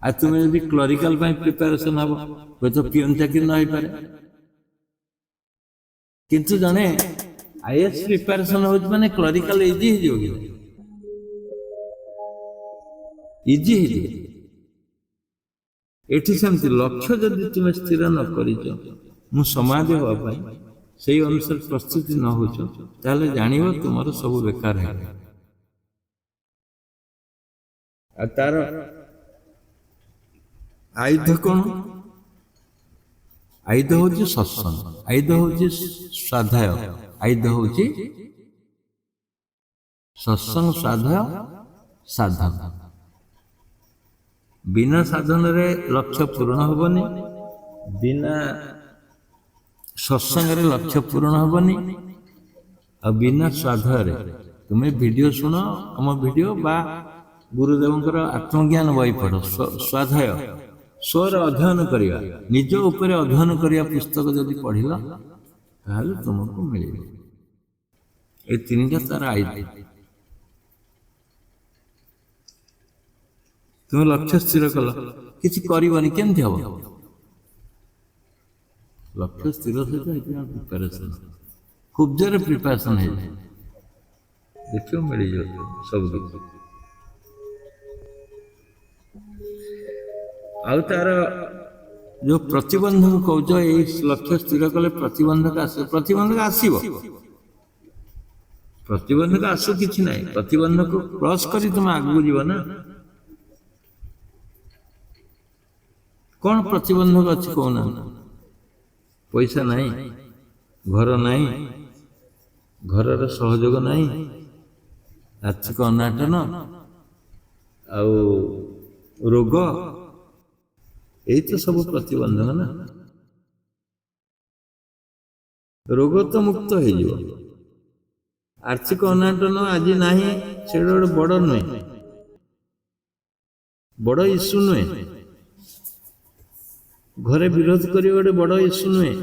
ଆଉ ତୁମେ ଯଦି କ୍ଲରିକାଲ ପାଇଁ ପ୍ରିପାରେସନ ହବ, ହୁଏତ ପିଅନ ଚାକିରି ନ ହେଇପାରେ। କିନ୍ତୁ ଜଣେ IAS ପ୍ରିପାରେସନ ହଉଛି ମାନେ କ୍ଲରିକାଲ ଇଜି ହେଇଯିବ କି? ଇଜି ହେଇଯିବ। ଏଠି ସେମିତି ଲକ୍ଷ୍ୟ ଯଦି ତୁମେ ସ୍ଥିର ନ କରିଛ, ମୁଁ ସମାଧି ହେବା ପାଇଁ, ସେଇ ଅନୁସାରେ ପ୍ରସ୍ତୁତି ନ ହେଉଛ, ତାହେଲେ ଜାଣିବ ତୁମର ସବୁ ବେକାର ହେବ। ଆଉ ତାର ଆୟୁଧ କଣ? ଆୟୁଧ ହଉଛି ସତ୍ସଙ୍ଗ, ଆୟୁଧ ହଉଛି ସ୍ୱାଧ୍ୟାୟ, ଆୟୁଧ ହଉଛି ସତ୍ସଙ୍ଗ, ସ୍ୱାଧ୍ୟାୟ, ସାଧନ। ବିନା ସାଧନରେ ଲକ୍ଷ୍ୟ ପୂରଣ ହବନି, ବିନା ସତ୍ସଙ୍ଗରେ ଲକ୍ଷ୍ୟ ପୂରଣ ହବନି, ଆଉ ବିନା ସ୍ୱାଧ୍ୟାୟରେ। ତୁମେ ଭିଡ଼ିଓ ଶୁଣ, ଆମ ଭିଡ଼ିଓ ବା ଗୁରୁଦେବଙ୍କର ଆତ୍ମଜ୍ଞାନ ବହି ପଢ଼। ସ୍ୱାଧ୍ୟାୟ, ସ୍ୱର ଅଧ୍ୟୟନ କରିବା, ନିଜ ଉପରେ ଅଧ୍ୟୟନ କରିବା ପୁସ୍ତକ ଯଦି ପଢ଼ିଲ, ତାହେଲେ ତୁମକୁ ମିଳିବ। এই ତିନିଟା ତାର ଆୟୁଧ। ତୁମେ ଲକ୍ଷ୍ୟ ସ୍ଥିର କଲ, କିଛି କରିବନି, କେମିତି ହବ? ଲକ୍ଷ୍ୟ ସ୍ଥିର ସହିତ ପ୍ରିପାରେସନ, ଖୁବ ଜୋରେ ପ୍ରିପାରେସନ ହେଇଯାଏ, ଦେଖିବ ମିଳିଯିବ ସବୁ କିଛି। ଆଉ ତାର ଯୋଉ ପ୍ରତିବନ୍ଧକ କହୁଛ, ଏଇ ଲକ୍ଷ୍ୟ ସ୍ଥିର କଲେ ପ୍ରତିବନ୍ଧକ ଆସିବ। ପ୍ରତିବନ୍ଧକ ଆସିବ, ପ୍ରତିବନ୍ଧକ ଆସୁ କିଛି ନାହିଁ। ପ୍ରତିବନ୍ଧକ କ୍ରସ୍ କରି ତୁମେ ଆଗକୁ ଯିବ ନା। କଣ ପ୍ରତିବନ୍ଧକ ଅଛି କହୁନାହାନ୍ତି? ପଇସା ନାହିଁ, ଘର ନାହିଁ, ଘରର ସହଯୋଗ ନାହିଁ, ଆର୍ଥିକ ଅନାଟନ, ଆଉ ରୋଗ, ଏଇ ତ ସବୁ ପ୍ରତିବନ୍ଧକ ନା। ରୋଗ ତ ମୁକ୍ତ ହେଇଯିବ। ଆର୍ଥିକ ଅନାଟନ ଆଜି ନାହିଁ, ସେଟା ଗୋଟେ ବଡ଼ ନୁହେଁ, ବଡ଼ ଇସ୍ୟୁ ନୁହେଁ। ଘରେ ବିରୋଧ କରିବା ଗୋଟେ ବଡ଼ ଇସ୍ୟୁ ନୁହେଁ।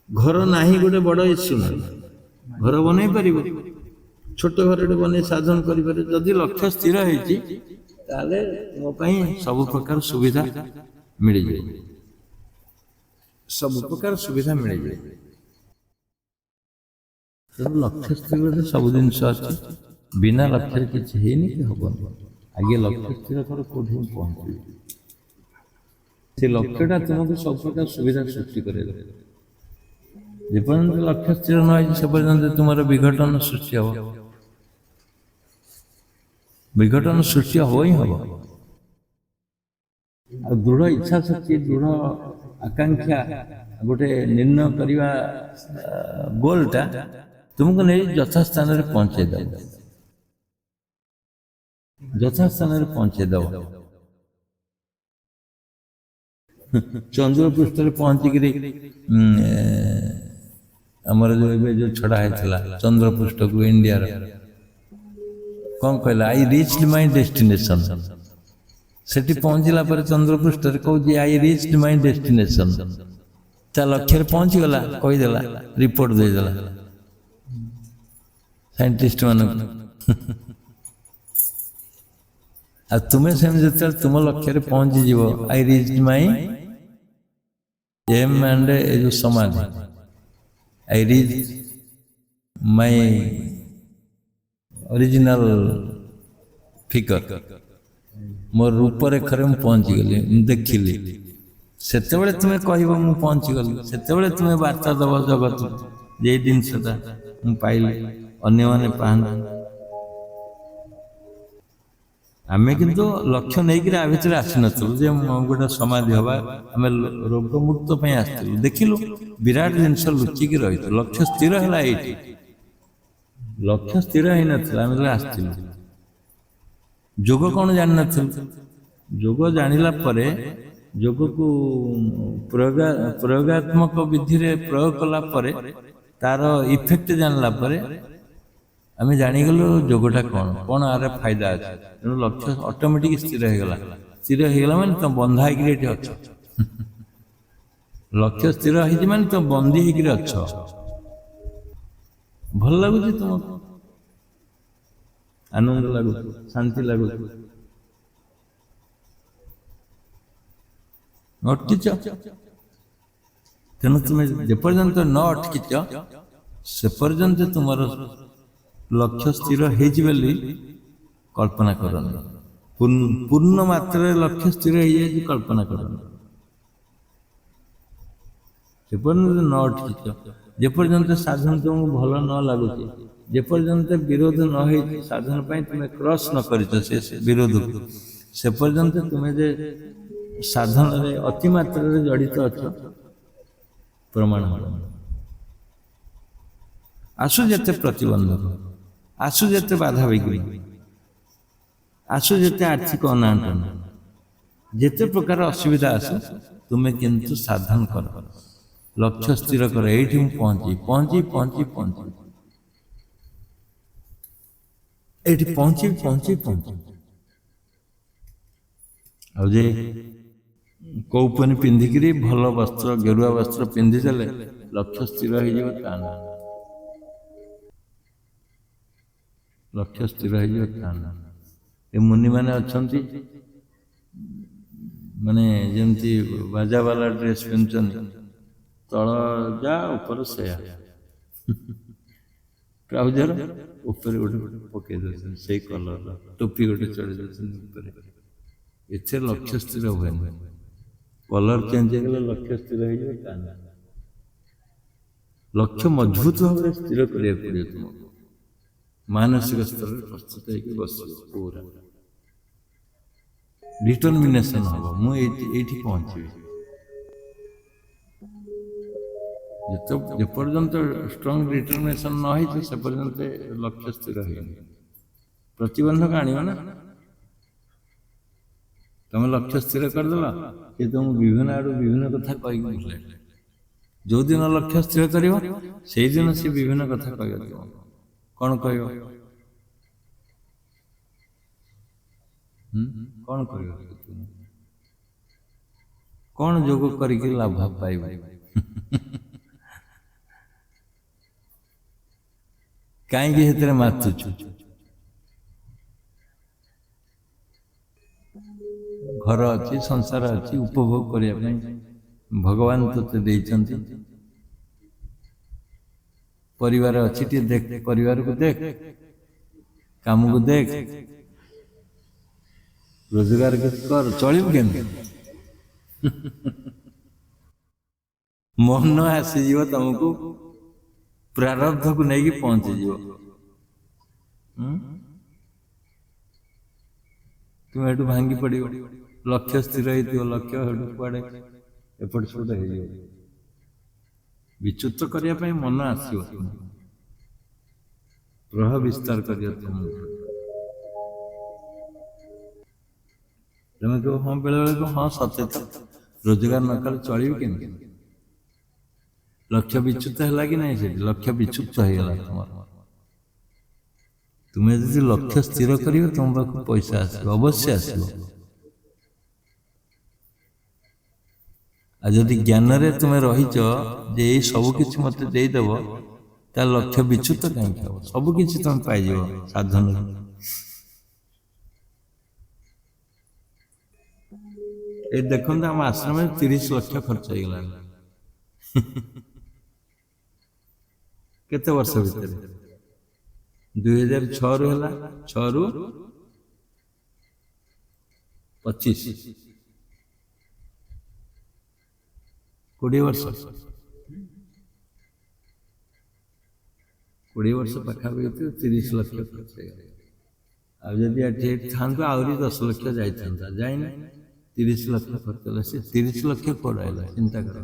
ଘର ନାହିଁ ଗୋଟେ ବଡ଼ ଇସ୍ୟୁ ନୁହେଁ। ଘର ବନେଇ ପାରିବ, ଛୋଟ ଘରଟେ ବନେଇ ସାଧନ କରିପାରିବ। ଯଦି ଲକ୍ଷ୍ୟ ସ୍ଥିର ହେଇଛି, ତାହେଲେ ମୋ ପାଇଁ ସବୁ ପ୍ରକାର ସୁବିଧା ମିଳିଯିବ, ସବୁ ପ୍ରକାର ସୁବିଧା ମିଳିଯିବ। ତେଣୁ ଲକ୍ଷ୍ୟ ସ୍ଥିରରେ ସବୁ ଜିନିଷ ଅଛି। ବିନା ଲକ୍ଷ୍ୟରେ କିଛି ହେଇନି କି ହବନି। ଆଗେ ଲକ୍ଷ୍ୟ ସ୍ଥିର କର, କୋଉଠି ପହଞ୍ଚିବି। ସେ ଲକ୍ଷ୍ୟଟା ତୁମକୁ ସବୁ ପ୍ରକାର ସୁବିଧା ସୃଷ୍ଟି କରେଇବ। ଯେପର୍ଯ୍ୟନ୍ତ ଲକ୍ଷ୍ୟ ସ୍ଥିର ନ ହେଇଛି, ସେ ପର୍ଯ୍ୟନ୍ତ ତୁମର ବିଘଟନ ସୃଷ୍ଟି ହବ। ବିଘଟନ ସୃଷ୍ଟି ହବ ହିଁ ହବ। ଆଉ ଦୃଢ଼ ଇଚ୍ଛା ଶକ୍ତି, ଦୃଢ଼ ଆକାଂକ୍ଷା, ଗୋଟେ ନିର୍ଣ୍ଣୟ କରିବା ଗୋଲଟା ତୁମକୁ ନେଇ ଯଥାସ୍ଥାନରେ ପହଞ୍ଚେଇ ଦେବ, ଯଥାସ୍ଥାନରେ ପହଞ୍ଚେଇ ଦେବ। ଚନ୍ଦ୍ର ପୃଷ୍ଠରେ ପହଞ୍ଚିକିରି ଆମର ଯୋଉ ଏବେ ଯୋଉ ଛଡ଼ା ହେଇଥିଲା ଚନ୍ଦ୍ର ପୃଷ୍ଠକୁ ଇଣ୍ଡିଆର, କଣ କହିଲା? I reached my destination. ସେଠି ପହଞ୍ଚିଲା ପରେ ଚନ୍ଦ୍ର ପୃଷ୍ଠରେ କହୁଛି ଆଇ ରିଚ୍ଡ ମାଇ ଡେଷ୍ଟିନେସନ୍। ତା ଲକ୍ଷ୍ୟରେ ପହଞ୍ଚିଗଲା, କହିଦେଲା, ରିପୋର୍ଟ ଦେଇଦେଲା ସାଇଣ୍ଟିଷ୍ଟ ମାନଙ୍କୁ। ଆଉ ତୁମେ ସେମିତି ଯେତେବେଳେ ତୁମ ଲକ୍ଷ୍ୟରେ ପହଞ୍ଚିଯିବ, I reached my aim and ଏ ଯୋଉ ସମାଧି, I reach my original figure, ମୋ ରୂପରେଖରେ ମୁଁ ପହଞ୍ଚିଗଲି, ମୁଁ ଦେଖିଲି। ସେତେବେଳେ ତୁମେ କହିବ ମୁଁ ପହଞ୍ଚିଗଲି। ସେତେବେଳେ ତୁମେ ବାର୍ତ୍ତା ଦେବ ଜଗତକୁ, ଯେ ଏଇ ଜିନିଷଟା ମୁଁ ପାଇଲି, ଅନ୍ୟମାନେ ପାଆନ୍ତୁ। ଆମେ କିନ୍ତୁ ଲକ୍ଷ୍ୟ ନେଇକିରି ଆ ଭିତରେ ଆସିନଥିଲୁ ଯେ ଗୋଟେ ସମାଧି ହବା। ଆମେ ରୋଗମୁକ୍ତ ପାଇଁ ଆସିଥିଲୁ। ଦେଖିଲୁ ବିରାଟ ଜିନିଷ ଲୁଚିକି ରହିଛି। ଲକ୍ଷ୍ୟ ସ୍ଥିର ହେଲା ଏଇଠି, ଲକ୍ଷ୍ୟ ସ୍ଥିର ହେଇନଥିଲା, ଆମେ ଯେତେବେଳେ ଆସିଥିଲୁ। ଯୋଗ କ'ଣ ଜାଣିନଥିଲୁ। ଯୋଗ ଜାଣିଲା ପରେ ଯୋଗକୁ ପ୍ରୟୋଗାତ୍ମକ ବିଧିରେ ପ୍ରୟୋଗ କଲା ପରେ ତାର ଇଫେକ୍ଟ ଜାଣିଲା ପରେ ଆମେ ଜାଣିଗଲୁ ଯୋଗଟା କ'ଣ କ'ଣ ଆର ଫାଇଦା ଅଛି। ତେଣୁ ଲକ୍ଷ୍ୟ ଅଟୋମେଟିକ ସ୍ଥିର ହେଇଗଲା। ସ୍ଥିର ହେଇଗଲା ମାନେ ତମେ ବନ୍ଧା ହେଇକିରି ଏଠି ଅଛ। ଲକ୍ଷ୍ୟ ସ୍ଥିର ହେଇଛି ମାନେ ତମେ ବନ୍ଦୀ ହେଇକିରି ଅଛ। ଭଲ ଲାଗୁଛି ତୁମକୁ, ଆନନ୍ଦ ଲାଗୁଛି, ଶାନ୍ତି ଲାଗୁଛି। ଅଟକିଛ, ତେଣୁ ତୁମେ ଯେପର୍ଯ୍ୟନ୍ତ ନ ଅଟକିଛ ସେ ପର୍ଯ୍ୟନ୍ତ ତୁମର ଲକ୍ଷ୍ୟ ସ୍ଥିର ହେଇଛି ବୋଲି କଳ୍ପନା କରନି। ପୂର୍ଣ୍ଣ ମାତ୍ରାରେ ଲକ୍ଷ୍ୟ ସ୍ଥିର ହେଇଯାଇଛି କଳ୍ପନା କରନି। ଯେପର୍ଯ୍ୟନ୍ତ ନ ଅଟକିଛ, ଯେପର୍ଯ୍ୟନ୍ତ ସାଧନ ତୁମକୁ ଭଲ ନ ଲାଗୁଛି, ଯେପର୍ଯ୍ୟନ୍ତ ବିରୋଧ ନ ହେଇଛି ସାଧନ ପାଇଁ ତୁମେ କ୍ରସ୍ ନ କରିଛ ସେ ବିରୋଧକୁ, ସେ ପର୍ଯ୍ୟନ୍ତ ତୁମେ ଯେ ସାଧନରେ ଅତିମାତ୍ରାରେ ଜଡ଼ିତ ଅଛ ପ୍ରମାଣ ହେବ। ଆସୁ ଯେତେ ପ୍ରତିବନ୍ଧକ, ଆସୁ ଯେତେ ବାଧା ବିଘ୍ନ, ଆସୁ ଯେତେ ଆର୍ଥିକ ଅନାଟନ, ଯେତେ ପ୍ରକାର ଅସୁବିଧା ଆସୁ, ତୁମେ କିନ୍ତୁ ସାଧନ କର, ଲକ୍ଷ୍ୟ ସ୍ଥିର କର। ଏଇଠି ମୁଁ ପହଞ୍ଚି ଏଇଠି ପହଞ୍ଚି ଆଉ ଯେ କୌପନି ପିନ୍ଧିକିରି ଭଲ ବସ୍ତ୍ର, ଗେରୁଆ ବସ୍ତ୍ର ପିନ୍ଧିଦେଲେ ଲକ୍ଷ୍ୟ ସ୍ଥିର ହେଇଯିବ ତା ନା। ଲକ୍ଷ୍ୟ ସ୍ଥିର ହେଇଯିବ ତା ନା। ଏ ମୁନିମାନେ ଅଛନ୍ତି ମାନେ ଯେମିତି ବାଜାବାଲା ଡ୍ରେସ୍ ପିନ୍ଧୁଛନ୍ତି, ତଳ ଯା ଉପର ସେୟା, ଟ୍ରାଉଜର ଉପରେ ଗୋଟେ ପକେଇ ଦେଉଛନ୍ତି ସେଇ କଲର, ଟୋପି ଗୋଟେ ଚଢ଼େଇ ଦେଉଛନ୍ତି ଉପରେ। ଏଥିରେ ଲକ୍ଷ୍ୟ ସ୍ଥିର ହୁଏନି। କଲର ଚେଞ୍ଜ ହେଇଗଲେ ଲକ୍ଷ୍ୟ ସ୍ଥିର ହେଇଯିବ ତା ନା। ଲକ୍ଷ୍ୟ ମଜବୁତ ଭାବରେ ସ୍ଥିର କରିବାକୁ ପଡ଼ିବ ତୁମକୁ। ମାନସିକ ସ୍ତରରେ ପ୍ରସ୍ତୁତ ହେଇକି ବସିବ, ପୁରା ଡିଟରମିନେସନ ହବ, ମୁଁ ଏଇଠି ପହଞ୍ଚିବି। ଯେପର୍ଯ୍ୟନ୍ତ ଷ୍ଟ୍ରଙ୍ଗ ଡିଟରମିନେସନ ନ ହେଇଛି ସେ ପର୍ଯ୍ୟନ୍ତ ଲକ୍ଷ୍ୟ ସ୍ଥିର ହେଇନି। ପ୍ରତିବନ୍ଧକ ଆଣିବ ନା। ତମେ ଲକ୍ଷ୍ୟ ସ୍ଥିର କରିଦେଲ, ସେ ତମକୁ ବିଭିନ୍ନ ଆଡୁ ବିଭିନ୍ନ କଥା କହିକି ବୁଝିଲେ। ଯୋଉଦିନ ଲକ୍ଷ୍ୟ ସ୍ଥିର କରିବ ସେଇଦିନ ସେ ବିଭିନ୍ନ କଥା କହିବ। କ'ଣ କହିବ? କ'ଣ କହିବ? କ'ଣ ଯୋଗ କରିକି ଲାଭ ପାଇବ? କାହିଁକି ସେଥିରେ ମାତୁଛୁ? ଘର ଅଛି, ସଂସାର ଅଛି, ଉପଭୋଗ କରିବା ପାଇଁ ଭଗବାନ ତତେ ଦେଇଛନ୍ତି। ପରିବାର ଅଛି, ଟିକେ ଦେଖ, ପରିବାରକୁ ଦେଖ, କାମକୁ ଦେଖ, ରୋଜଗାର କର, ଚଳିବୁ କେମିତି? ମନ ଆସିଯିବ ତମକୁ, ପ୍ରାରବ୍ଧକୁ ନେଇକି ପହଞ୍ଚିଯିବ। ତୁମେ ଏଠୁ ଭାଙ୍ଗି ପଡ଼ିବ। ଲକ୍ଷ୍ୟ ସ୍ଥିର ହେଇଥିବ, ଲକ୍ଷ୍ୟ ହେଠୁ କୁଆଡ଼େ ଏପଟ ସେପଟ ହେଇଯିବ। ବିଚ୍ୟୁତ କରିବା ପାଇଁ ମନ ଆସିବ, ପ୍ରଭାବ ବିସ୍ତାର କରିବା ତୁମକୁ। ତମେ କହିବ ହଁ, ବେଳେବେଳେ କହିବ ହଁ ସତେ ତ, ରୋଜଗାର ନ କଲେ ଚଳିବି କେମିତି? ଲକ୍ଷ୍ୟ ବିଚ୍ୟୁତ ହେଲା କି ନାହିଁ? ସେଠି ଲକ୍ଷ୍ୟ ବିଚ୍ୟୁତ ହେଇଗଲା ତମର। ତୁମେ ଯଦି ଲକ୍ଷ୍ୟ ସ୍ଥିର କରିବ ତମ ପାଖକୁ ପଇସା ଆସିବ, ଅବଶ୍ୟ ଆସିବ। ଆଉ ଯଦି ଜ୍ଞାନରେ ତୁମେ ରହିଛ ଯେ ଏଇ ସବୁ କିଛି ମତେ ଦେଇଦେବ, ତା ଲକ୍ଷ୍ୟ ବିଚ୍ୟୁତ କାହିଁକି ହବ? ସବୁ କିଛି ତମେ ପାଇଯିବ ସାଧନରେ। ଏଇ ଦେଖନ୍ତୁ ଆମ ଆଶ୍ରମରେ 30 ଲକ୍ଷ ଖର୍ଚ୍ଚ ହେଇଗଲାଣି। କେତେ ବର୍ଷ ଭିତରେ? 2006ରୁ ହେଲା, 6ରୁ 25, 20 ବର୍ଷ, 20 ବର୍ଷ ପାଖାପାଖି 30 ଲକ୍ଷ ଖର୍ଚ୍ଚ ହେଇଗଲା। ଆଉ ଯଦି ଏଠି ଥାନ୍ତୁ ଆହୁରି 10 ଲକ୍ଷ ଯାଇଥାନ୍ତା, ଯାଇନି। 30 ଲକ୍ଷ ଖର୍ଚ୍ଚ ହେଲା। ସେ 30 ଲକ୍ଷ କୁଆଡ଼େ ହେଲା ଚିନ୍ତା କର।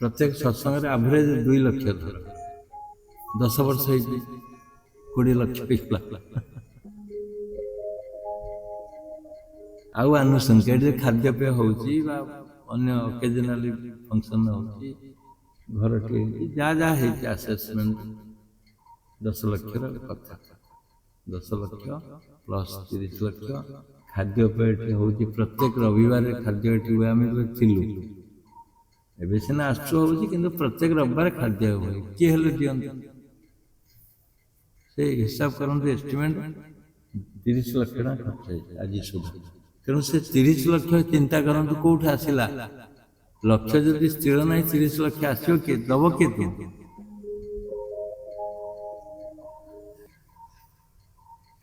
ପ୍ରତ୍ୟେକ ସତ୍ସଙ୍ଗରେ ଆଭରେଜ 2 ଲକ୍ଷ ଧର, 10 ବର୍ଷ ହେଇଛି 20 ଲକ୍ଷ ହେଇଗଲା। ଆଉ ଆନୁଷଙ୍ଗିକ ଏଠି ଖାଦ୍ୟପେୟ ହେଉଛି ବା ଅନ୍ୟ ଅକେଜନାଲି ଫଙ୍କସନ୍ ହେଉଛି, ଘରଟି ହେଇଛି, ଯାହା ହେଇଛି ଆସେସମେଣ୍ଟ 10 ଲକ୍ଷର କଥା। 10 ଲକ୍ଷ ପ୍ଲସ୍ 30 ଲକ୍ଷ ଖାଦ୍ୟପେୟ ଏଠି ହେଉଛି। ପ୍ରତ୍ୟେକ ରବିବାରରେ ଖାଦ୍ୟ ଏଠି ହୁଏ। ଆମେ ଥିଲୁ, ଏବେ ସିନା ଆସୁ ହେଉଛି, କିନ୍ତୁ ପ୍ରତ୍ୟେକ ରବିବାର ଖାଦ୍ୟ ହୁଏ। କିଏ ହେଲେ ଦିଅନ୍ତି? ସେ ହିସାବ କରନ୍ତୁ, ଏଷ୍ଟିମେଟ୍ 30 ଲକ୍ଷ ଟଙ୍କା ଖର୍ଚ୍ଚ ହେଇଛି ଆଜି ସୁଦ୍ଧା। ତେଣୁ ସେ 30 ଲକ୍ଷ ଚିନ୍ତା କରନ୍ତୁ କୋଉଠି ଆସିଲା। ଲକ୍ଷ୍ୟ ଯଦି ସ୍ଥିର ନାହିଁ, 30 ଲକ୍ଷ ଆସିବ କିଏ? ଦବ କିଏ? ତୁ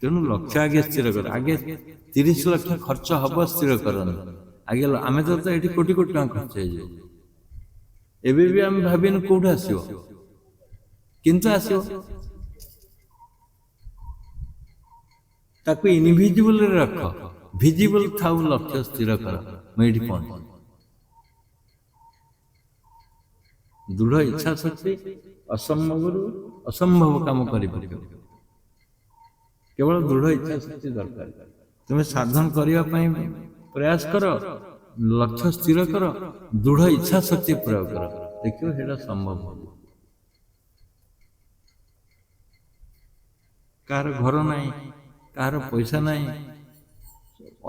ତେଣୁ ଲକ୍ଷ୍ୟ ଆଗେ ସ୍ଥିର କର। ଆଗେ 30 ଲକ୍ଷ ଖର୍ଚ୍ଚ ହବ ସ୍ଥିର କରନ୍ତୁ ଆଗେ। ଆମେ ତ ଏଠି କୋଟି କୋଟି ଟଙ୍କା ଖର୍ଚ୍ଚ ହେଇଯିବ। ଏବେ ବି ଆମେ ଭାବିନୁ କୋଉଠି ଆସିବ, କିନ୍ତୁ ଆସିବ। ତାକୁ ଇନଭିଜିବଲରେ ରଖ, ଭିଜିବଲ ଥାଉ। ଲକ୍ଷ୍ୟ ସ୍ଥିର କର, ମୁଁ ଏଇଠି ପହଞ୍ଚି। ଦୃଢ଼ ଇଚ୍ଛା ଶକ୍ତି ଅସମ୍ଭବରୁ ଅସମ୍ଭବ କାମ କରିପାରିବ। କେବଳ ଦୃଢ଼ ଇଚ୍ଛା ଶକ୍ତି ଦରକାର। ତୁମେ ସାଧନ କରିବା ପାଇଁ ପ୍ରୟାସ କର, ଲକ୍ଷ୍ୟ ସ୍ଥିର କର, ଦୃଢ଼ ଇଚ୍ଛା ଶକ୍ତି ପ୍ରୟୋଗ କର, ଦେଖିବ ସେଇଟା ସମ୍ଭବ ହେବ। କାହାର ଘର ନାହିଁ, କାହାର ପଇସା ନାହିଁ,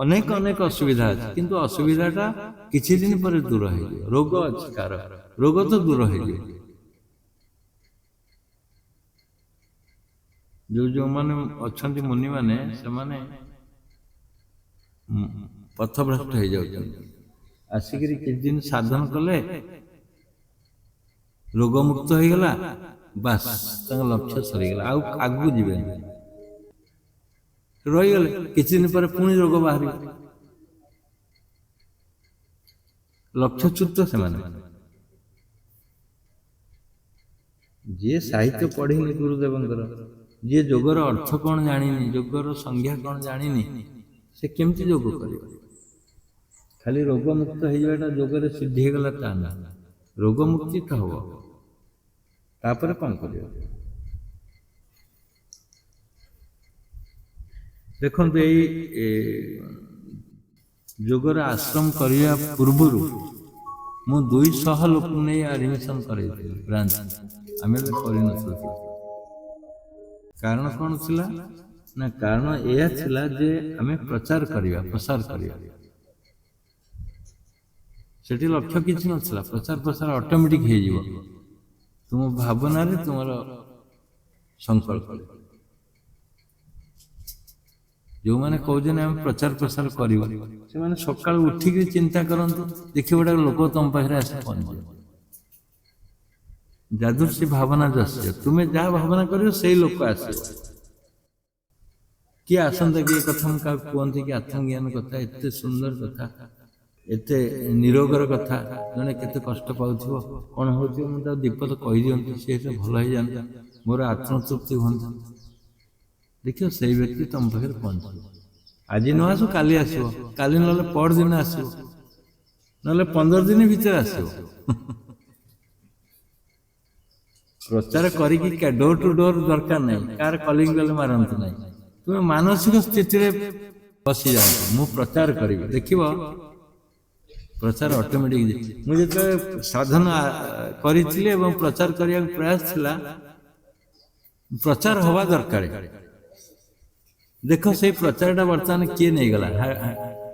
ଅନେକ ଅନେକ ଅସୁବିଧା ଅଛି, କିନ୍ତୁ ଅସୁବିଧାଟା କିଛି ଦିନ ପରେ ଦୂର ହେଇଯିବ। ରୋଗ ଅଛି କାହାର, ରୋଗ ତ ଦୂର ହେଇଯିବ। ଯେଉଁମାନେ ଅଛନ୍ତି ମୁନିମାନେ, ସେମାନେ ପଥଭ୍ରଷ୍ଟ ହେଇଯାଉଛନ୍ତି। ଆସିକିରି କିଛି ଦିନ ସାଧନ କଲେ, ରୋଗମୁକ୍ତ ହେଇଗଲା, ବାସ୍ ତାଙ୍କ ଲକ୍ଷ୍ୟ ସରିଗଲା, ଆଉ ଆଗକୁ ଯିବେନି। ରହିଗଲେ, କିଛି ଦିନ ପରେ ପୁଣି ରୋଗ ବାହାରିବ। ଲକ୍ଷ୍ୟଚ୍ୟୁତ ସେମାନେ। ଯିଏ ସାହିତ୍ୟ ପଢିନି ଗୁରୁଦେବଙ୍କର, ଯିଏ ଯୋଗର ଅର୍ଥ କଣ ଜାଣିନି, ଯୋଗର ସଂଜ୍ଞା କଣ ଜାଣିନି, ସେ କେମିତି ଯୋଗ କରିବ? ଖାଲି ରୋଗମୁକ୍ତ ହେଇଯିବାଟା ଯୋଗରେ ସିଦ୍ଧି ହେଇଗଲା ତା ନା। ରୋଗମୁକ୍ତି ତ ହବ, ତାପରେ କଣ କରିବ? ଦେଖନ୍ତୁ, ଏଇ ଯୋଗର ଆଶ୍ରମ କରିବା ପୂର୍ବରୁ ମୁଁ 200 ଲୋକଙ୍କୁ ନେଇ ଆଡମିସନ କରେଇଥିଲି ବ୍ରାଞ୍ଚ। ଆମେ କରିନଥିଲୁ। କାରଣ କଣ ଥିଲା ନା, କାରଣ ଏହା ଥିଲା ଯେ ଆମେ ପ୍ରଚାର କରିବା, ପ୍ରସାର କରିବା। ସେଠି ଲକ୍ଷ୍ୟ କିଛି ନଥିଲା, ପ୍ରଚାର ପ୍ରସାର ଅଟୋମେଟିକ ହେଇଯିବ ତୁମ ଭାବନାରେ, ତୁମର ସଂକଳ୍ପ। ଯେଉଁମାନେ କହୁଛନ୍ତି ଆମେ ପ୍ରଚାର ପ୍ରସାର କରିବୁ, ସେମାନେ ସକାଳୁ ଉଠିକି ଚିନ୍ତା କରନ୍ତୁ, ଦେଖିବ ଗୋଟେ ଲୋକ ତମ ପାଖରେ ଆସି ପହଞ୍ଚିବ। ଯାଦୃଶୀ ଭାବନା ଯସ୍ୟ, ତୁମେ ଯାହା ଭାବନା କରିବ ସେଇ ଲୋକ ଆସିବ। କିଏ ଆସନ୍ତା କି? ଏ କଥା ମୁଁ କାହାକୁ କୁହନ୍ତି କି ଆତ୍ମଜ୍ଞାନ କଥା, ଏତେ ସୁନ୍ଦର କଥା, ଏତେ ନିରୋଗର କଥା। ଜଣେ କେତେ କଷ୍ଟ ପାଉଥିବ, କଣ ହଉଥିବ, ମୁଁ ତାକୁ ଦୀପଦ କହିଦିଅନ୍ତି, ସେ ଭଲ ହେଇଯାଆନ୍ତା, ମୋର ଆତ୍ମତୃପ୍ତି ହୁଅନ୍ତା। ଦେଖିବ ସେଇ ବ୍ୟକ୍ତି ତମ ପାଖରେ ପହଞ୍ଚିବ। ଆଜି ନ ଆସୁ, କାଲି ଆସିବ, କାଲି ନହେଲେ ପରଦିନ ଆସିବ, ନହେଲେ 15 ଦିନ ଭିତରେ ଆସିବ। ପ୍ରଚାର କରିକି ଡୋର ଟୁ ଡୋର ଦରକାର ନାହିଁ, କାହାର କଲିଂ ବେଲ ମାରନ୍ତୁ ନାହିଁ। ତୁମେ ମାନସିକ ସ୍ଥିତିରେ ବସିଯାଆନ୍ତୁ, ମୁଁ ପ୍ରଚାର କରିବି, ଦେଖିବ ପ୍ରଚାର ଅଟୋମେଟିକ। ମୁଁ ଯେତେବେଳେ ସାଧନ କରିଥିଲି ଏବଂ ପ୍ରଚାର କରିବାକୁ ପ୍ରୟାସ ଥିଲା, ପ୍ରଚାର ହବା ଦରକାର। ଦେଖ ସେଇ ପ୍ରଚାରଟା ବର୍ତ୍ତମାନ କିଏ ନେଇଗଲା?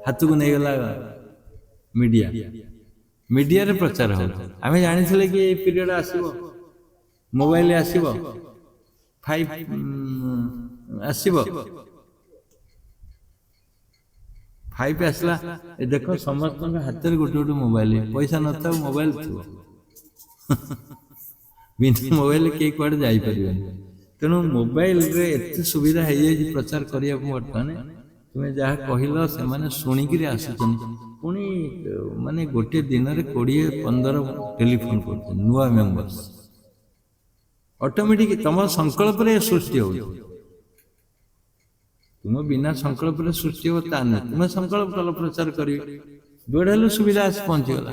ହାତକୁ ନେଇଗଲା ମିଡିଆ। ମିଡିଆରେ ପ୍ରଚାର ହଉଛି। ଆମେ ଜାଣିଥିଲେ କି ଏଇ ପିରିୟଡ ଆସିବ, ମୋବାଇଲ ଆସିବ, 5 ଆସିବ, 5 ଆସିଲା। ଦେଖ ସମସ୍ତଙ୍କ ହାତରେ ଗୋଟେ ଗୋଟେ ମୋବାଇଲ, ପଇସା ନଥାଉ ମୋବାଇଲ ଥିବ। ବିନା ମୋବାଇଲ କେହି କୁଆଡେ ଯାଇପାରିବେନି। ତେଣୁ ମୋବାଇଲରେ ଏତେ ସୁବିଧା ହେଇଯାଇଛି ପ୍ରଚାର କରିବାକୁ। ବର୍ତ୍ତମାନ ତୁମେ ଯାହା କହିଲ, ସେମାନେ ଶୁଣିକିରି ଆସୁଛନ୍ତି। ପୁଣି ମାନେ ଗୋଟିଏ ଦିନରେ 20-15 ଟେଲିଫୋନ କରୁଛନ୍ତି ନୂଆ ମେମ୍ବର୍ସ। ଅଟୋମେଟିକ ତମ ସଂକଳ୍ପରେ ସୃଷ୍ଟି ହଉଛି। ତୁମ ବିନା ସଂକଳ୍ପରେ ସୃଷ୍ଟି ହବ ତା ନୁହେଁ। ତୁମେ ସଂକଳ୍ପ କଲ ପ୍ରଚାର କରିବେ, ଯୋଉଟା ହେଲେ ସୁବିଧା ଆସି ପହଞ୍ଚିଗଲା।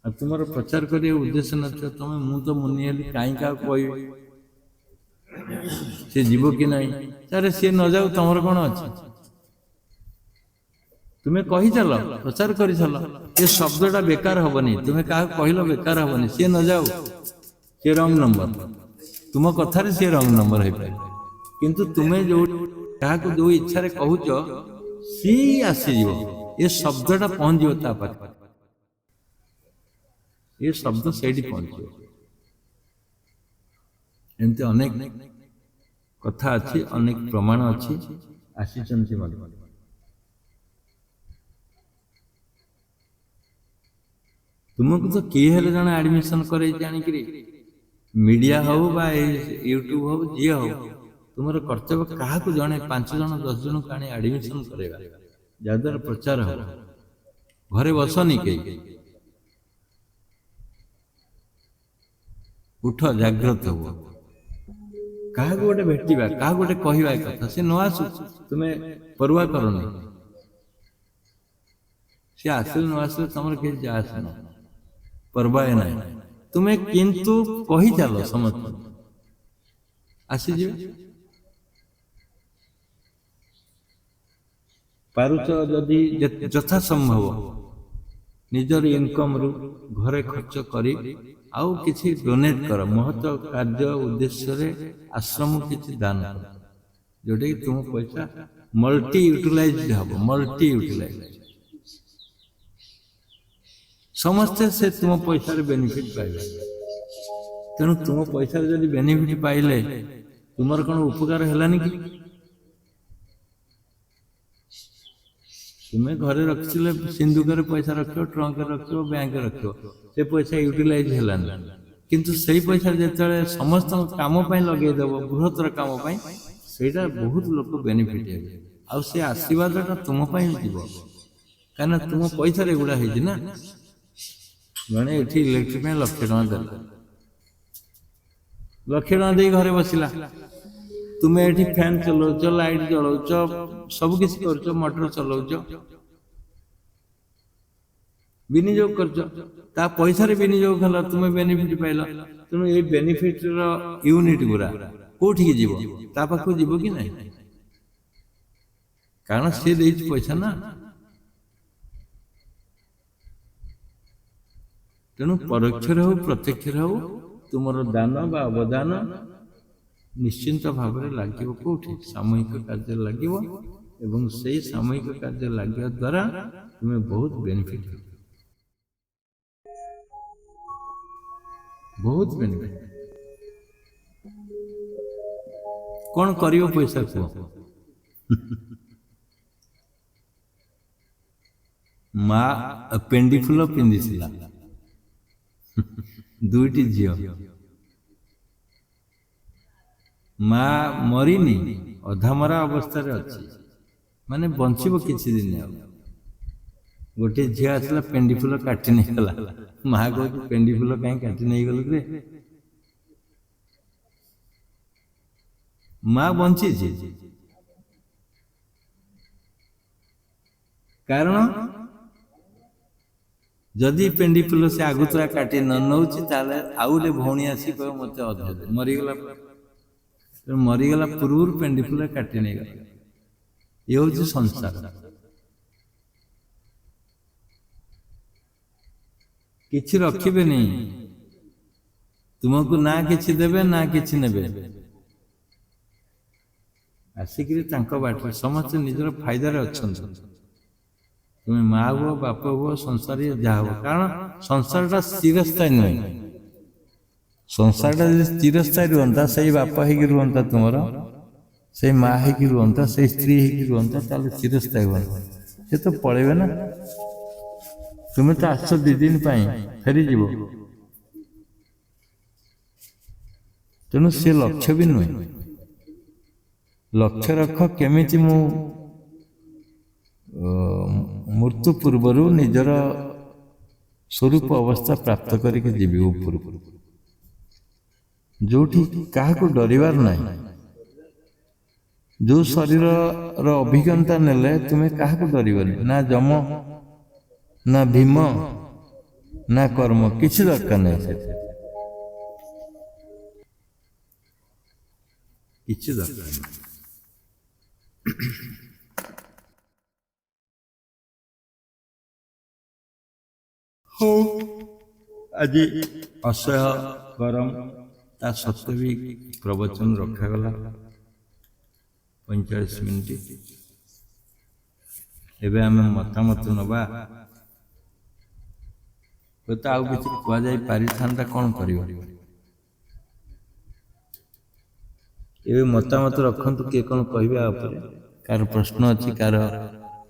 ଆଉ ତୁମର ପ୍ରଚାର କରିବା ଉଦ୍ଦେଶ୍ୟ ନଥିବ ତମେ ମୁଁ ତ ମୁନି ହେଲି କାହିଁ କାହାକୁ କହିବି, ସେ ଯିବ କି ନାହିଁ, ତାରେ ସିଏ ନ ଯାଉ ତମର କ'ଣ ଅଛି? ତୁମେ କହିଚାଲ, ପ୍ରଚାର କରିଚାଲ, ଏ ଶବ୍ଦଟା ବେକାର ହବନି, ତୁମେ କାହାକୁ କହିଲ ବେକାର ହବନି, ସିଏ ନ ଯାଉ, ସିଏ ରଙ୍ଗ ନମ୍ବର, ତୁମ କଥାରେ ସିଏ ରଙ୍ଗ ନମ୍ବର ହେଇପାରିବ। କିନ୍ତୁ ତୁମେ ଯୋଉ କାହାକୁ ଯୋଉ ଇଚ୍ଛାରେ କହୁଛ ସିଏ ଆସିଯିବ, ଏ ଶବ୍ଦଟା ପହଞ୍ଚିବ ତା ପାଖରେ, ଏ ଶବ୍ଦ ସେଇଠି ପହଞ୍ଚିବ। ଏମିତି ଅନେକ କଥା ଅଛି, ଅନେକ ପ୍ରମାଣ ଅଛି, ଆସିଛନ୍ତି ମଧ୍ୟ। ତୁମକୁ ତ କିଏ ହେଲେ ଜଣେ ଆଡମିସନ କରେଇଛି ଆଣିକିରି, ମିଡିଆ ହଉ ବା ୟୁଟ୍ୟୁବ ହଉ ଯିଏ ହଉ, ତୁମର କର୍ତ୍ତବ୍ୟ କାହାକୁ ଜଣେ 5 ଜଣ 10 ଜଣକୁ ଆଣି ଆଡମିସନ କରେଇବା, ଯାହାଦ୍ୱାରା ପ୍ରଚାର ହବ। ଘରେ ବସନି କେହି, ଉଠ, ଜାଗ୍ରତ ହୁଅ, କାହାକୁ ଗୋଟେ ଭେଟିବା, କାହାକୁ ଗୋଟେ କହିବା ଏ କଥା, ସେ ନ ଆସୁ ତୁମେ ପରୁଆ କରନି, ସେ ଆସିଲେ ନ ଆସିଲେ ତମର କିଛି ଯା ଆସେ ନାହିଁ, ପର୍ବାଏ ନାହିଁ। ତୁମେ କିନ୍ତୁ କହିଚାଲ, ସମସ୍ତେ ଆସିଯିବେ। ପାରୁଛ ଯଦି ଯଥା ସମ୍ଭବ ନିଜର ଇନକମରୁ ଘରେ ଖର୍ଚ୍ଚ କରି ଆଉ କିଛି ଡୋନେଟ୍ କର, ମହତ କାର୍ଯ୍ୟ ଉଦ୍ଦେଶ୍ୟରେ ଆଶ୍ରମ କିଛି ଦାନ କର, ଯୋଉଟାକି ତୁମ ପଇସା ମଲ୍ଟି ୟୁଟିଲାଇଜ ହବ, ମଲ୍ଟି ୟୁଟିଲାଇଜ, ସମସ୍ତେ ସେ ତୁମ ପଇସାରେ ବେନିଫିଟ ପାଇବେ। ତେଣୁ ତୁମ ପଇସାରେ ଯଦି ବେନିଫିଟ ପାଇଲେ ତୁମର କ'ଣ ଉପକାର ହେଲାନି କି? ତୁମେ ଘରେ ରଖିଥିଲେ ସିନ୍ଦୁକରେ ପଇସା ରଖିବ, ଟ୍ରଙ୍କରେ ରଖିବ, ବ୍ୟାଙ୍କରେ ରଖିବ, ସେ ପଇସା ୟୁଟିଲାଇଜ ହେଲାନି। କିନ୍ତୁ ସେଇ ପଇସା ଯେତେବେଳେ ସମସ୍ତଙ୍କ କାମ ପାଇଁ ଲଗେଇଦେବ, ବୃହତ୍ତର କାମ ପାଇଁ, ସେଇଟା ବହୁତ ଲୋକ ବେନିଫିଟ ହେବେ, ଆଉ ସେ ଆଶୀର୍ବାଦଟା ତୁମ ପାଇଁ ଯିବ, କାହିଁକିନା ତୁମ ପଇସାରେ ଏଗୁଡ଼ା ହେଇଛି ନା। ଜଣେ ଏଠି ଇଲେକ୍ଟ୍ରି ପାଇଁ 1,00,000 ଟଙ୍କା ଦେଲା, 1,00,000 ଟଙ୍କା ଦେଇ ଘରେ ବସିଲା, ତୁମେ ଏଠି ଫ୍ୟାନ୍ ଚଲାଉଛ, ଲାଇଟ୍ ଜଳାଉଛ, ସବୁ କିଛି କରୁଛ, ମୋଟର ଚଲାଉଛ, ବିନିଯୋଗ କରୁଛ, ତା ପଇସାରେ ବିନିଯୋଗ କଲ, ତୁମେ ବେନିଫିଟ ପାଇଲ। ତେଣୁ ଏଇ ବେନିଫିଟର ୟୁନିଟ ଗୁରା କୋଉଠିକି ଯିବ? ତା ପାଖକୁ ଯିବ କି ନାହିଁ? କାରଣ ସେ ଦେଇଛି ପଇସା ନା। ତେଣୁ ପରୋକ୍ଷରେ ହଉ ପ୍ରତ୍ୟକ୍ଷରେ ହଉ ତୁମର ଦାନ ବା ଅବଦାନ ନିଶ୍ଚିନ୍ତ ଭାବରେ ଲାଗିବ କୋଉଠି? ସାମୂହିକ କାର୍ଯ୍ୟରେ ଲାଗିବ, ଏବଂ ସେଇ ସାମୂହିକ କାର୍ଯ୍ୟରେ ଲାଗିବା ଦ୍ୱାରା ତୁମେ ବହୁତ ବେନିଫିଟ ହେବ, ବହୁତ ବେନିଫିଟ। କ'ଣ କରିବ ପଇସା କୁହ? ମା ପେଣ୍ଡି ଫୁଲ ପିନ୍ଧିଥିଲା, 2ଟି ଝିଅ, ମା ମରିନି, ଅଧାମରା ଅବସ୍ଥାରେ ଅଛି, ମାନେ ବଞ୍ଚିବ କିଛି ଦିନ। ଆଉ ଗୋଟିଏ ଝିଅ ଆସିଲା, ପେଣ୍ଡି ଫୁଲ କାଟି ନେଇଗଲା। ମା କହୁଛି ପେଣ୍ଡି ଫୁଲ କାହିଁ କାଟି ନେଇଗଲୁ ରେ? ମା ବଞ୍ଚିଛି, କାରଣ ଯଦି ପେଣ୍ଡି ଫୁଲ ସେ ଆଗୁତୁରା କାଟି ନ ନେଉଛି, ତାହେଲେ ଆଉ ଗୋଟେ ଭଉଣୀ ଆସି କହିବ ମତେ ଅଧା ଦେ, ମରିଗଲା ପୂର୍ବରୁ ପେଣ୍ଡି ଫୁଲ କାଟି ନେଇଗଲା। ଇଏ ହଉଛି ସଂସାର। କିଛି ରଖିବେନି, ତୁମକୁ ନା କିଛି ଦେବେ ନା କିଛି ନେବେ, ଆସିକିରି ତାଙ୍କ ବାଟରେ ସମସ୍ତେ ନିଜର ଫାଇଦାରେ ଅଛନ୍ତି। ତୁମେ ମା ହୁଅ, ବାପ ହୁଅ, ସଂସାର ଯାହା ହୁଅ, କାରଣ ସଂସାରଟା ଚିରସ୍ଥାୟୀ ନୁହେଁ। ସଂସାରଟା ଯଦି ଚିରସ୍ଥାୟୀ ରୁହନ୍ତା, ସେଇ ବାପ ହେଇକି ରୁହନ୍ତା, ତୁମର ସେଇ ମା ହେଇକି ରୁହନ୍ତା, ସେଇ ସ୍ତ୍ରୀ ହେଇକି ରୁହନ୍ତା, ତାହେଲେ ଚିରସ୍ଥାୟୀ ହୁଅନ୍ତା। ସେ ତ ପଳେଇବେ ନା। ତୁମେ ତ ଆସିଛ 2 ଦିନ ପାଇଁ, ଫେରିଯିବ। ତେଣୁ ସେ ଲକ୍ଷ୍ୟ ବି ନୁହେଁ। ଲକ୍ଷ୍ୟ ରଖ କେମିତି ମୁଁ ମୃତ୍ୟୁ ପୂର୍ବରୁ ନିଜର ସ୍ୱରୂପ ଅବସ୍ଥା ପ୍ରାପ୍ତ କରିକି ଯିବି ଉପରକୁ, ଯୋଉଠି କାହାକୁ ଡରିବାର ନାହିଁ। ଯୋଉ ଶରୀରର ଅଭିଜ୍ଞତା ନେଲେ ତୁମେ କାହାକୁ ଡରିବନି, ନା ଯମ, ନା ଭୀମ, ନା କର୍ମ କିଛି ଦରକାର ନାହିଁ ସେଠି, କିଛି ଦରକାର ନାହିଁ। ହଉ ଆଜି ଅସହ୍ୟ ଗରମ ତା ସତ୍ତ୍ୱେ ବି ପ୍ରବଚନ ରଖାଗଲା 45 ମିନିଟ୍। ଏବେ ଆମେ ମତାମତ ନେବା। ହୁଏତ ଆଉ କିଛି କୁହାଯାଇ ପାରିଥାନ୍ତା, କ'ଣ କରିବ? ଏବେ ମତାମତ ରଖନ୍ତୁ, କିଏ କ'ଣ କହିବେ ଆ ଉପରେ। କାହାର ପ୍ରଶ୍ନ ଅଛି, କାହାର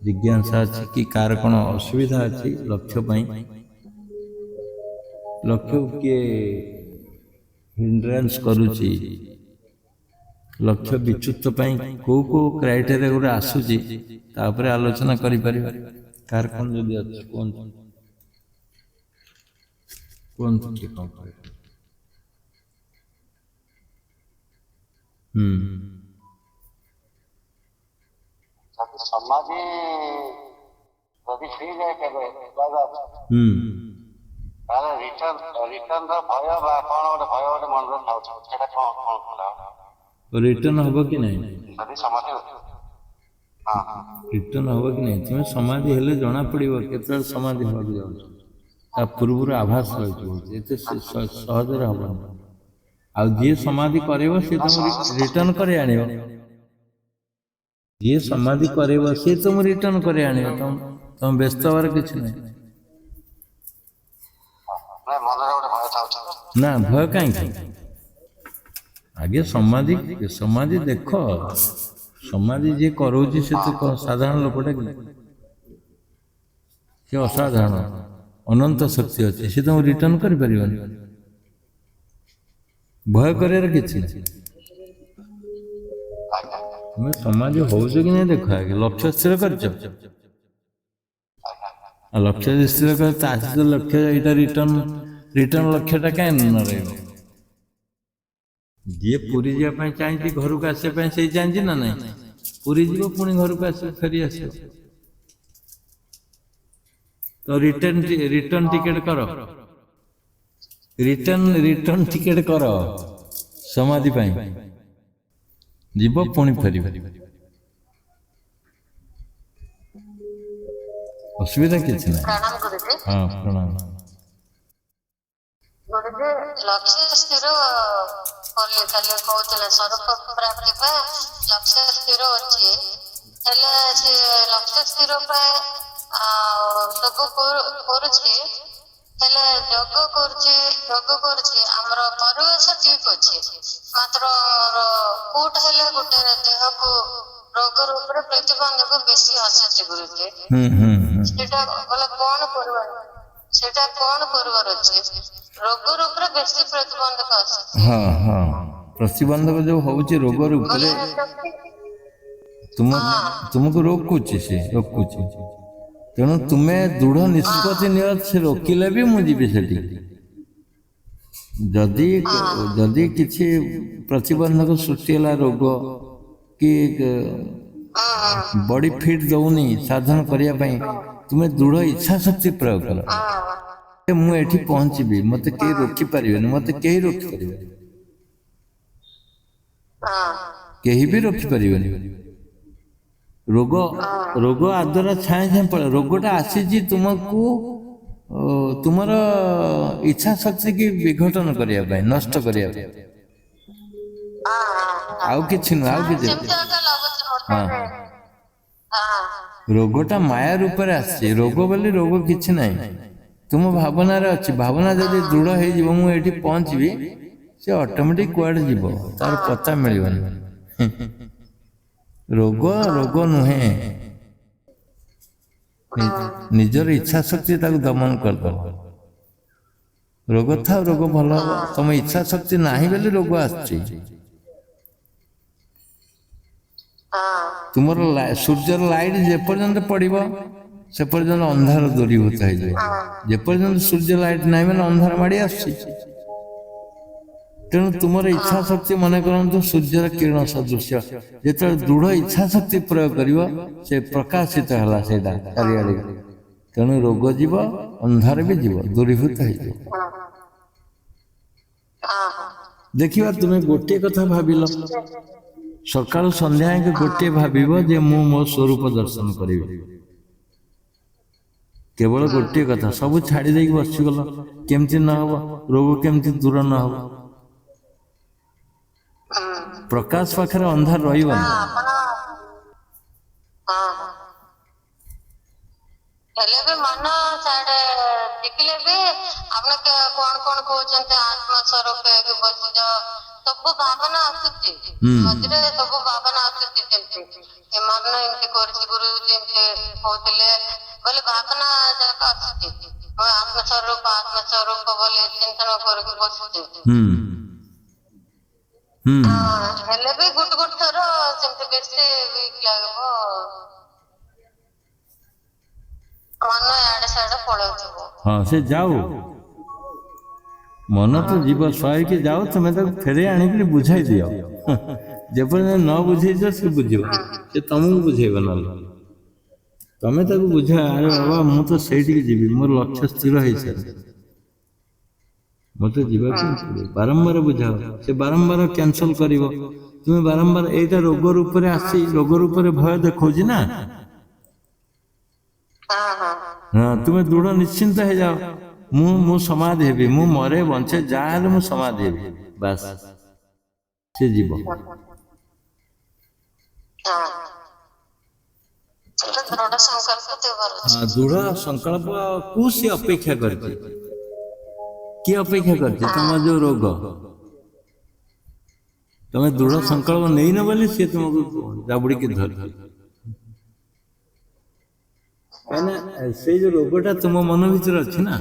ଜିଜ୍ଞାସା ଅଛି, କି କାହାର କ'ଣ ଅସୁବିଧା ଅଛି ଲକ୍ଷ୍ୟ ପାଇଁ, ଲକ୍ଷ୍ୟକୁ କିଏ ହିଣ୍ଡ୍ରାନ୍ସ କରୁଛି, ଲକ୍ଷ୍ୟ ବିଚ୍ୟୁତ ପାଇଁ କୋଉ କୋଉ କ୍ରାଇଟେରିଆ ଗୁଡ଼ା ଆସୁଛି, ତା ଉପରେ ଆଲୋଚନା କରିପାରିବା। କାହାର କ'ଣ ଯଦି ଅଛି କୁହନ୍ତୁ, କୁହନ୍ତୁ କିଏ କ'ଣ କହିବେ। ସମାଧି ଯଦି ହେଇଯାଏ କେବେ ତାହେଲେ ରିଟର୍ନ ଭୟ ବା କ'ଣ ଗୋଟେ ଭୟ ଗୋଟେ ମନରେ ଥାଉଛି, ସେଟା କ'ଣ ରିଟର୍ନ ହବ କି ନାହିଁ? ଯଦି ସମାଧି ରିଟର୍ନ ହବ କି ନାହିଁ, ତୁମେ ସମାଧି ହେଲେ ଜଣା ପଡ଼ିବ କେତେବେଳେ ସମାଧି ହେବାକୁ ଯାଉଛି। ତା ପୂର୍ବରୁ ଆଭାସ ରହିଯିବ, ଏତେ ସହଜରେ ହବନି। ଆଉ ଯିଏ ସମାଧି କରେଇବ ସିଏ ତମକୁ ରିଟର୍ନ କରି ଆଣିବ। ଯିଏ ସମାଧି କରେଇବ ସିଏ ତମକୁ ରିଟର୍ନ କରି ଆଣିବ। ତମ ବ୍ୟସ୍ତ ହବାର କିଛି ନାହିଁ। ନା ଭୟ କାହିଁକି? ଆଗେ ସମାଧି ଦେଖ। ସମାଧି ଯିଏ କରଉଛି ସେ ତ ସାଧାରଣ ଲୋକଟା କି? ସେ ଅସାଧାରଣ, ଅନନ୍ତ ଶକ୍ତି ଅଛି, ସେ ତମକୁ ରିଟର୍ନ କରିପାରିବନି। ଭୟ କରିବାର କିଛି ନାହିଁ। ତୁମେ ସମାଧି ହଉଛ କି ନାହିଁ ଦେଖ ଆଗେ। ଲକ୍ଷ୍ୟ ସ୍ଥିର କରିଛ, ଲକ୍ଷ୍ୟ ସ୍ଥିର କରି ତା ସହିତ ଲକ୍ଷ୍ୟ ଏଇଟା ରିଟର୍ନ ଲକ୍ଷ୍ୟଟା କାହିଁ ନ ରହିବ? ଯିଏ ପୁରୀ ଯିବା ପାଇଁ ଚାହିଁଛି, ଘରକୁ ଆସିବା ପାଇଁ ସେଇ ଚାହିଁଛି ନା ନାହିଁ? ପୁରୀ ଯିବ, ପୁଣି ଘରକୁ ଆସିବ, ଫେରି ଆସିବ। ତ ରିଟର୍ନ ଟିକେଟ କର, ରିଟର୍ନ ଟିକେଟ କର ସମାଧି ପାଇଁ। ଯିବ, ପୁଣି ଫେରିବ। ଅସୁବିଧା କିଛି ନାହିଁ। ହଁ, ପ୍ରଣାମ। ଲକ୍ଷ୍ୟ ସ୍ଥିର କଲେ ଖାଲି କହୁଥିଲେ ସ୍ୱରୂପ ପ୍ରାପ୍ତି ପାଇଁ ଲକ୍ଷ୍ୟ ସ୍ଥିର ଅଛି, ହେଲେ ସେ ଲକ୍ଷ୍ୟ ସ୍ଥିର ପାଇଁ ସବୁ କରୁଛି, ହେଲେ ଯୋଗ କରୁଛି ଆମର ପରିବେଶ ଠିକ ଅଛି, ମାତ୍ର ଆମର କୋଉଟା ହେଲେ ଗୋଟେ ଦେହକୁ ରୋଗ ରୂପରେ ପ୍ରତିବନ୍ଧକ ବେଶୀ ଆସୁଛି ଗୁରୁଜୀ। ସେଟା ବୋଲେ କଣ କରିବାର, ସେଟା କଣ କରିବାର ଅଛି? ରୋଗ ରୂପରେ ବେଶୀ ପ୍ରତିବନ୍ଧକ ଆସୁଛି। ହଁ ହଁ, ପ୍ରତିବନ୍ଧକ ଯୋଉ ହଉଛି ରୋଗ ରୂପରେ ତୁମକୁ ରୋକୁଛି, ସେ ରୋକୁଛି। ତେଣୁ ତୁମେ ଦୃଢ଼ ନିଷ୍ପତ୍ତି ନିଅ, ସେ ରୋକିଲେ ବି ମୁଁ ଯିବି ସେଠି। ଯଦି କିଛି ପ୍ରତିବନ୍ଧକ ସୃଷ୍ଟି ହେଲା, ରୋଗ କି ବଡି ଫିଟ୍ ଦଉନି ସାଧନ କରିବା ପାଇଁ, ତୁମେ ଦୃଢ଼ ଇଚ୍ଛା ଶକ୍ତି ପ୍ରୟୋଗ କର। ମୁଁ ଏଠି ପହଞ୍ଚିବି, ମତେ କେହି ରୋକିପାରିବେନି, ମତେ କେହି ରୋକିପାରିବେନି, କେହି ବି ରୋକିପାରିବେନି। ରୋଗ ଆଦ୍ୱାରା ଛାଏଁ ପଳେ। ରୋଗଟା ଆସିଛି ତୁମକୁ ତୁମର ଇଚ୍ଛା ଶକ୍ତି କି ବିଘଟନ କରିବା ପାଇଁ, ନଷ୍ଟ କରିବା ପାଇଁ, ଆଉ କିଛି ନୁହେଁ। ଆଉ କିଛି ହଁ, ରୋଗଟା ମାୟା ରୂପରେ ଆସିଛି। ରୋଗ ବୋଲି ରୋଗ କିଛି ନାହିଁ, ତୁମ ଭାବନାରେ ଅଛି। ଭାବନା ଯଦି ଦୃଢ଼ ହେଇଯିବ, ମୁଁ ଏଠି ପହଞ୍ଚିବି, ସେ ଅଟୋମେଟିକ କୁଆଡ଼େ ଯିବ, ତାର ପତା ମିଳିବନି। ରୋଗ ନୁହେଁ, ନିଜର ଇଚ୍ଛା ଶକ୍ତି ତାକୁ ଦମନ କରିଦବ। ରୋଗ ଥାଉ, ରୋଗ ଭଲ ହବ। ତମ ଇଚ୍ଛା ଶକ୍ତି ନାହିଁ ବୋଲି ରୋଗ ଆସୁଛି। ତୁମର ସୂର୍ଯ୍ୟର ଲାଇଟ୍ ଯେପର୍ଯ୍ୟନ୍ତ ପଡ଼ିବ, ସେ ପର୍ଯ୍ୟନ୍ତ ଅନ୍ଧାର ଦୂରୀଭୂତ ହେଇଯିବ। ଯେପର୍ଯ୍ୟନ୍ତ ସୂର୍ଯ୍ୟ ଲାଇଟ୍ ନାହିଁ ମାନେ ଅନ୍ଧାର ମାଡ଼ି ଆସୁଛି। ତେଣୁ ତୁମର ଇଚ୍ଛା ଶକ୍ତି, ମନେ କରନ୍ତୁ ସୂର୍ଯ୍ୟର କିରଣ ସଦୃଶ୍ୟ, ଯେତେବେଳେ ଦୃଢ଼ ଇଚ୍ଛା ଶକ୍ତି ପ୍ରୟୋଗ କରିବ, ସେ ପ୍ରକାଶିତ ହେଲା ସେଇଟା ଚାରିଆଡ଼େ। ତେଣୁ ରୋଗ ଯିବ, ଅନ୍ଧାର ବି ଯିବ, ଦୂରୀଭୂତ ହେଇଯିବ। ଦେଖିବା ତୁମେ ଗୋଟିଏ କଥା ଭାବିଲ, ସକାଳୁ ସନ୍ଧ୍ୟା ଯାକେ ଗୋଟିଏ ଭାବିବ ଯେ ମୁଁ ମୋ ସ୍ୱରୂପ ଦର୍ଶନ କରିବି। କେବଳ ଗୋଟିଏ କଥା, ସବୁ ଛାଡ଼ି ଦେଇକି ବସିଗଲ, କେମିତି ନ ହବ, ରୋଗ କେମିତି ଦୂର ନ ହବ। ପ୍ରକାଶ ପାଖରେ ଅନ୍ଧାର ରହିବନି। ହେଲେ ବି ମନ ସାଡେ ଦେଖିଲେ ବି ଆପଣ କଣ କଣ କହୁଛନ୍ତି ଆତ୍ମ ସ୍ୱରୂପ ହେଇକି ବସିଛ, ସବୁ ଭାବନା ଆସୁଛି ମଝିରେ, ସବୁ ଭାବନା ଆସୁଛି। ଯେମିତି ଏ ମନ ଏମିତି କରୁଛି, ଗୁରୁ ଯେମିତି କହୁଥିଲେ ବୋଲେ ଭାବନା ଯାକ ଆସୁଛି। ଆତ୍ମସ୍ୱରୂପ ବୋଲି ଚିନ୍ତନ କରିକି ବସୁଛି। ହେଲେ ବି ଗୋଟେ ଗୋଟେ ଥର ସେମିତି ବେଶୀ ୱିକ୍ ଲାଗିବ, ମନ ଇଆଡେ ସିଆଡେ ପଳଉଥିବ। ହଁ, ସେ ଯାଉ, ମନ ତ ଯିବ, ସହିକି ଯାଉ, ତୁମେ ତାକୁ ଫେରେଇ ଆଣିକିରି ବୁଝାଇ ଦିଅ। ଯେପର୍ଯ୍ୟନ୍ତ ନ ବୁଝେଇଛ ସେ ବୁଝିବ, ସେ ତମକୁ ବୁଝେଇବ। ନହେଲେ ତମେ ତାକୁ ବୁଝା, ଆରେ ବାବା ମୁଁ ତ ସେଇଠିକି ଯିବି, ମୋର ଲକ୍ଷ୍ୟ ସ୍ଥିର ହେଇସାରିଛି, ମତେ ଯିବାକୁ ପଡ଼ିବ। ବାରମ୍ବାର ବୁଝାଅ, ସେ ବାରମ୍ବାର କ୍ୟାନସଲ କରିବ। ତୁମେ ବାରମ୍ବାର, ଏଇଟା ରୋଗ ରୂପରେ ଆସି ରୋଗ ରୂପରେ ଭୟ ଦେଖଉଛି ନା। ହଁ, ତୁମେ ଦୃଢ଼ ନିଶ୍ଚିନ୍ତ ହେଇଯାଅ, ମୁଁ ସମାଧି ହେବି, ମୁଁ ମରେ ବଞ୍ଚେ ଯାହା ହେଲେ ମୁଁ ସମାଧି ହେବି, ବାସ୍ ସେ ଯିବ। ଦୃଢ଼ ସଂକଳ୍ପକୁ ସେ ଅପେକ୍ଷା କରିଛି। କିଏ ଅପେକ୍ଷା କରିଛି? ତମ ଯୋଉ ରୋଗ। ତମେ ଦୃଢ଼ ସଂକଳ୍ପ ନେଇନ ବୋଲି ସିଏ ତୁମକୁ ଜାବୁଡ଼ିକି ଧରିଛି। କାହିଁକିନା ସେଇ ଯୋଉ ରୋଗଟା ତୁମ ମନ ଭିତରେ ଅଛି ନା,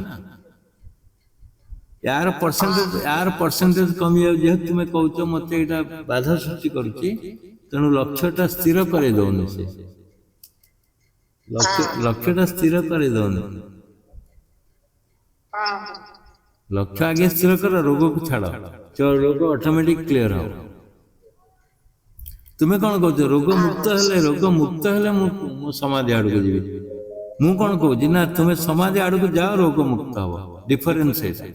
ୟାର ପରସେଣ୍ଟେଜ କମି ଯାଉଛି। ଯେହେତୁ ତୁମେ କହୁଛ ମତେ ଏଇଟା ବାଧା ସୃଷ୍ଟି କରୁଛି, ତେଣୁ ଲକ୍ଷ୍ୟଟା ସ୍ଥିର କରେଇ ଦଉନି। ସେ ଲକ୍ଷ୍ୟଟା ସ୍ଥିର କରେଇ ଦଉନି। ଲକ୍ଷ୍ୟ ଆଗେ ସ୍ଥିର କର, ରୋଗକୁ ଛାଡ଼, ରୋଗ ଅଟୋମେଟିକ କ୍ଲିୟର ହବ। ତୁମେ କଣ କହୁଛ? ରୋଗ ମୁକ୍ତ ହେଲେ ମୁଁ ସମାଧି ଆଡକୁ ଯିବି। ମୁଁ କଣ କହୁଛି ନା, ତୁମେ ସମାଧି ଆଡକୁ ଯାଅ, ରୋଗ ମୁକ୍ତ ହବ। ଡିଫରେନ୍ସ ସେଇଟା।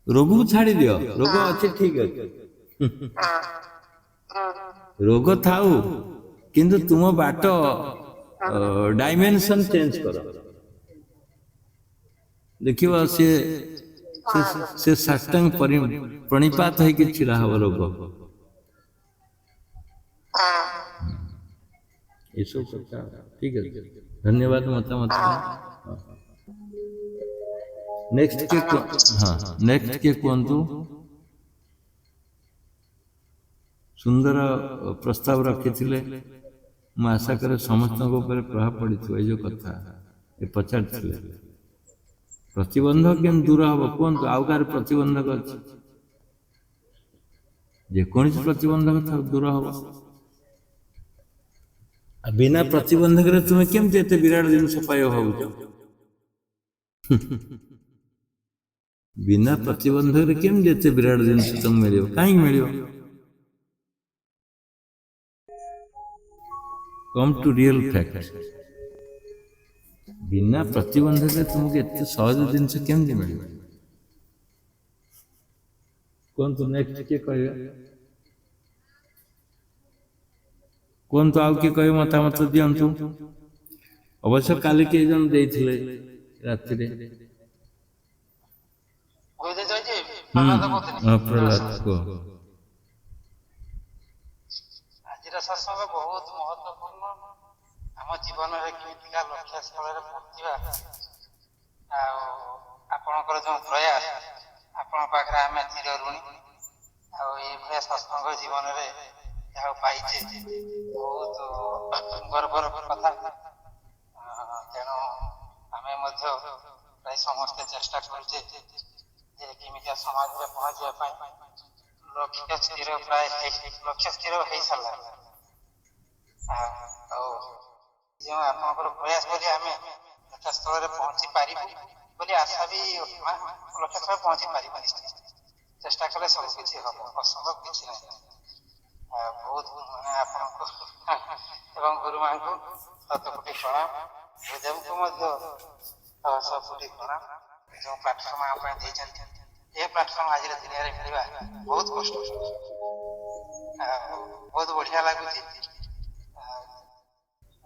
ରୋଗକୁ ଛାଡ଼ି ଦିଅ, ରୋଗ ଅଛି ଠିକ ଅଛି, ରୋଗ ଥାଉ, କିନ୍ତୁ ତୁମ ବାଟ ଡାଇମେନସନ ଚେଞ୍ଜ କର। ଦେଖିବ ସେ ସାଷ୍ଟାଙ୍ଗ ପ୍ରଣିପାତ ହେଇକି ଛିଡା ହବ ରୋଗ। ଏସବୁ କଥା ଠିକ ଅଛି। ଧନ୍ୟବାଦ ମତାମତ। ନେକ୍ସଟ କିଏ କୁହନ୍ତୁ? ସୁନ୍ଦର ପ୍ରସ୍ତାବ ରଖିଥିଲେ, ମୁଁ ଆଶା କରେ ସମସ୍ତଙ୍କ ଉପରେ ପ୍ରଭାବ ପଡ଼ିଥିବ। ଏଇ ଯୋଉ କଥା ପଚାରିଥିଲେ, ପ୍ରତିବନ୍ଧକ କେମିତି ଦୂର ହବ କୁହନ୍ତୁ? ଆଉ କାହାର ପ୍ରତିବନ୍ଧକ ଅଛି? ଯେକୌଣସି ପ୍ରତିବନ୍ଧକ ଦୂର ହବ। ବିନା ପ୍ରତିବନ୍ଧକରେ ତୁମେ କେମିତି ଏତେ ବିରାଟ ଜିନିଷ ପାଇବ ଭାବୁଛ? ବିନା ପ୍ରତିବନ୍ଧକରେ କେମିତି ଏତେ ବିରାଟ ଜିନିଷ ତମକୁ ମିଳିବ? କାହିଁକି ମିଳିବ? Come to real fact. ବିନା ପ୍ରତିବନ୍ଧକରେ ତୁମକୁ ଏତେ ସହଜ ଜିନିଷ କେମିତି ମିଳିବ? କୁହନ୍ତୁ, ନେକ୍ସଟ କିଏ କହିବେ? କୁହନ୍ତୁ, ଆଉ କିଏ କହିବେ? ମତାମତ ଦିଅନ୍ତୁ। ଅବଶ୍ୟ କାଲି କେହି ଜଣ ଦେଇଥିଲେ ରାତିରେ। ପ୍ରହ୍ଲାଦ କୁହ। ଆଜିର ସତ୍ସଙ୍ଗ ବହୁତ ମହତ୍ୱପୂର୍ଣ୍ଣ। ଆମ ଜୀବନରେ କେମିତିକା ଲକ୍ଷ୍ୟ ସ୍ଥଳରେ ପହଞ୍ଚିବା, ଆଉ ଆପଣଙ୍କର ଯୋଉ ପ୍ରୟାସ, ଆପଣଙ୍କ ପାଖରେ ଆମେ ଚିର ଋଣୀ। ଆଉ ଏଇଭଳିଆ ସତ୍ସଙ୍ଗ ଜୀବନରେ ଯାହା ପାଇଛେ ବହୁତ ଗର୍ବର କଥା। ତେଣୁ ଆମେ ମଧ୍ୟ ପ୍ରାୟ ସମସ୍ତେ ଚେଷ୍ଟା କରୁଛେ ଯେ କେମିତିଆ ସମାଜରେ ପହଞ୍ଚିବା ପାଇଁ। ଲକ୍ଷ୍ୟ ସ୍ଥିର ହେଇସାରିଲା। ଆଉ ଯେଉଁ ଆପଣଙ୍କର ପ୍ରୟାସ କରି ଆମେ ଲକ୍ଷ୍ୟସ୍ଥଳରେ ପହଞ୍ଚି ପାରିବୁ ବୋଲି ଆଶା ବି, ଲକ୍ଷ୍ୟସ୍ଥଳରେ ପହଞ୍ଚି ପାରିବୁ ନିଶ୍ଚୟ। ଚେଷ୍ଟା କଲେ ସବୁ କିଛି ହବ, ଅସମ୍ଭବ କିଛି ନାହିଁ। ବହୁତ ଆପଣଙ୍କୁ ଏବଂ ଗୁରୁମାଙ୍କୁ ଶତକୋଟି ପ୍ରଣାମ। ହୃଦୟକୁ ମଧ୍ୟ ସବୁଠି ପ୍ରଣାମ। ଯେଉଁ ପ୍ଲାଟଫର୍ମ ଆମ ପାଇଁ ଦେଇଛନ୍ତି, ଏ ପ୍ଲାଟଫର୍ମ ଆଜିର ଦୁନିଆରେ ମିଳିବା ବହୁତ କଷ୍ଟ, ବହୁତ ବଢ଼ିଆ ଲାଗୁଛି।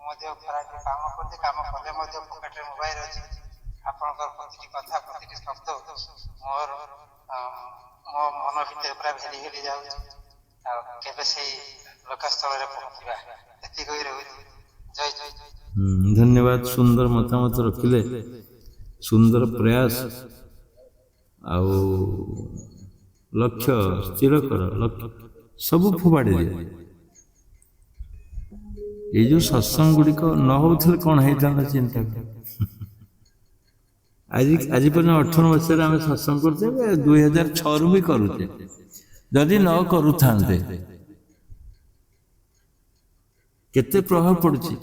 ମଧ୍ୟ ଖରାପ କାମ କରୁଛି, କାମ କଲେ ମଧ୍ୟ ପକେଟରେ ମୋବାଇଲ ଅଛି। ଆପଣଙ୍କର ପ୍ରତିଟି କଥା, ପ୍ରତିଟି ଶବ୍ଦ ମୋ ମନ ଭିତରେ ପୁରା ଭେଲି ଭେଲି ଯାଉଛି। ଆଉ କେବେ ସେଇ ଲକ୍ଷ୍ୟସ୍ଥଳରେ ପହଞ୍ଚିବା, ଏତିକି କହି ରହୁଛି। ଜୟ ଜୟ ଜୟ। ଧନ୍ୟବାଦ। ସୁନ୍ଦର ମତାମତ ରଖିଲେ, ସୁନ୍ଦର ପ୍ରୟାସ। ଆଉ ଲକ୍ଷ୍ୟ ସ୍ଥିର କର, ଲକ୍ଷ୍ୟ ସବୁ ଫୋପାଡ଼ି ଦିଅ। ଏଇ ଯୋଉ ସତ୍ସଙ୍ଗ ଗୁଡ଼ିକ ନ ହଉଥିଲେ କଣ ହେଇଥାନ୍ତା ଚିନ୍ତା କର। ଆଜି ପର୍ଯ୍ୟନ୍ତ 18 ବର୍ଷରେ ଆମେ ସତ୍ସଙ୍ଗ କରୁଛେ, 2006ରୁ ବି କରୁଛେ। ଯଦି ନ କରୁଥାନ୍ତେ କେତେ ପ୍ରଭାବ ପଡୁଛି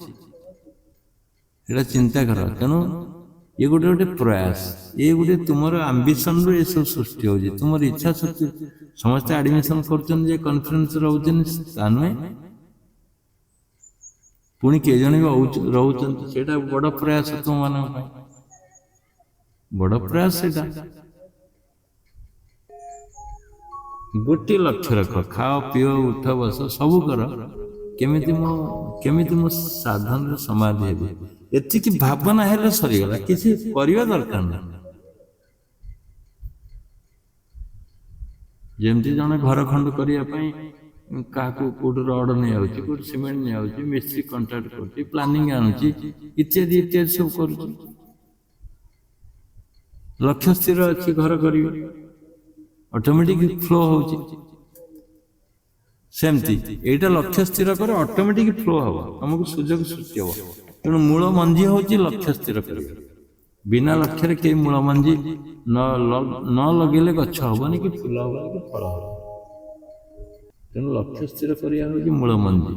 ଏଇଟା ଚିନ୍ତା କର। ତେଣୁ ଏ ଗୋଟେ ପ୍ରୟାସ, ଏ ଗୋଟେ ତୁମର ଆମ୍ବିସନରୁ ଏସବୁ ସୃଷ୍ଟି ହଉଛି, ତୁମର ଇଚ୍ଛା ଶକ୍ତି। ସମସ୍ତେ ଆଡମିସନ କରୁଛନ୍ତି ଯେ କନଫରେନ୍ସ ରହୁଛନ୍ତି, ତା ନୁହେଁ। ପୁଣି କିଏ ଜଣେ ବି ରହୁଛନ୍ତି, ସେଇଟା ବଡ ପ୍ରୟାସ ତୁମମାନଙ୍କ ପାଇଁ, ବଡ ପ୍ରୟାସ ସେଇଟା। ଗୋଟିଏ ଲକ୍ଷ୍ୟ ରଖ, ଖାଅ ପିଅ ଉଠ ବସ ସବୁ କର, କେମିତି ମୁଁ ସାଧନରେ ସମାଧି ହେବି। ଏତିକି ଭାବନା ହେଲେ ସରିଗଲା, କିଛି କରିବା ଦରକାର ନାହିଁ। ଯେମିତି ଜଣେ ଘର ଖଣ୍ଡ କରିବା ପାଇଁ କାହାକୁ କୋଉଠି ରଡ ନେଇଯାଉଛି, କୋଉଠି ସିମେଣ୍ଟ ନେଇଯାଉଛି, ମିସ୍ତ୍ରୀ କଣ୍ଟ୍ରାକ୍ଟ କରୁଛି, ପ୍ଲାନିଂ ଆଣୁଛି, ଇତ୍ୟାଦି ଇତ୍ୟାଦି ସବୁ କରୁଛି। ଲକ୍ଷ୍ୟ ସ୍ଥିର ଅଛି, ଘର କରିବି, ଅଟୋମେଟିକ ଫ୍ଲୋ ହଉଛି। ସେମିତି ଏଇଟା ଲକ୍ଷ୍ୟ ସ୍ଥିର କର, ଅଟୋମେଟିକ ଫ୍ଲୋ ହବ, ତମକୁ ସୁଯୋଗ ସୃଷ୍ଟି ହବ। ତେଣୁ ମୂଳ ମଞ୍ଜି ହଉଛି ଲକ୍ଷ୍ୟ ସ୍ଥିର କରିବା। ବିନା ଲକ୍ଷ୍ୟରେ କେହି ମୂଳ ମଞ୍ଜି ନ ଲଗେଇଲେ ଗଛ ହବନି, କି ଫୁଲ ହବନି, କି ଫଳ ହବନି। ତେଣୁ ଲକ୍ଷ୍ୟ ସ୍ଥିର କରିବା ହଉଛି ମୂଳ ମଞ୍ଜି।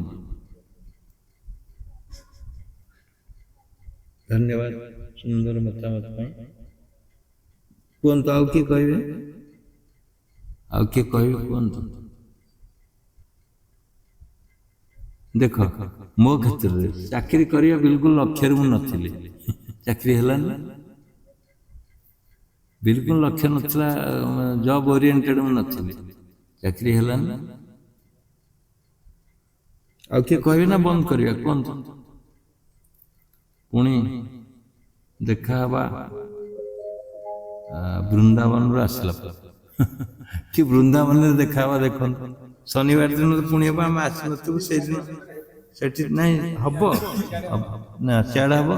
ଧନ୍ୟବାଦ ସୁନ୍ଦର ମତାମତ ପାଇଁ। କୁହନ୍ତୁ, ଆଉ କିଏ କହିବେ? ଆଉ କିଏ କହିବେ କୁହନ୍ତୁ। ଦେଖ, ମୋ କ୍ଷେତ୍ରରେ ଚାକିରି କରିବା ବିଲକୁଲ ଲକ୍ଷ୍ୟରେ ମୁଁ ନଥିଲି, ଚାକିରି ହେଲାନି। ବିଲକୁଲ ଲକ୍ଷ୍ୟ ନଥିଲା, ଜବ୍ ଓରିଏଣ୍ଟେଡ ମୁଁ ନଥିଲି, ଚାକିରି ହେଲାନି। ଆଉ କିଏ କହିବେ ନା ବନ୍ଦ କରିବା? କୁହନ୍ତୁ। ପୁଣି ଦେଖାହବା ବୃନ୍ଦାବନରୁ ଆସିଲା ପରେ। କି ବୃନ୍ଦାବନରେ ଦେଖାହବା, ଦେଖନ୍ତୁ। ଶନିବାର ଦିନ ପୁଣି ହବ, ଆମେ ଆସିନଥିବୁ ସେଇଦିନ। ସେଠି ନାଇଁ ହବ ନା, ସିଆଡେ ହବ।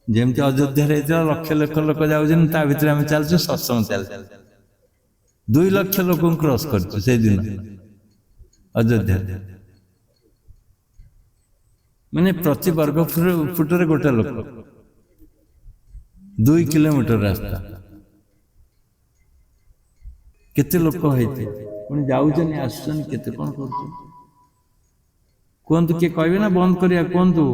ଯେମିତି ଅଯୋଧ୍ୟାରେ ହେଇଥିଲା, ଲକ୍ଷ ଲକ୍ଷ ଲୋକ ଯାଉଛନ୍ତି, ତା ଭିତରେ ଆମେ ଚାଲିଛୁ, ସତ୍ସଙ୍ଗ ଚାଲିଛୁ। 2 ଲକ୍ଷ ଲୋକଙ୍କୁ କ୍ରସ କରିଛୁ ସେଇଦିନ ଅଯୋଧ୍ୟାରେ। ମାନେ ପ୍ରତି ବର୍ଗ ଫୁଟରେ ଗୋଟେ ଲୋକ, 2 କିଲୋମିଟର ରାସ୍ତା। କେତେ ଲୋକ ହେଇଥିବେ, ପୁଣି ଯାଉଛନ୍ତି ଆସୁଛନ୍ତି, କେତେ କଣ କରୁଛନ୍ତି। କୁହନ୍ତୁ, କିଏ କହିବେ ନା ବନ୍ଦ କରିବା? କୁହନ୍ତୁ।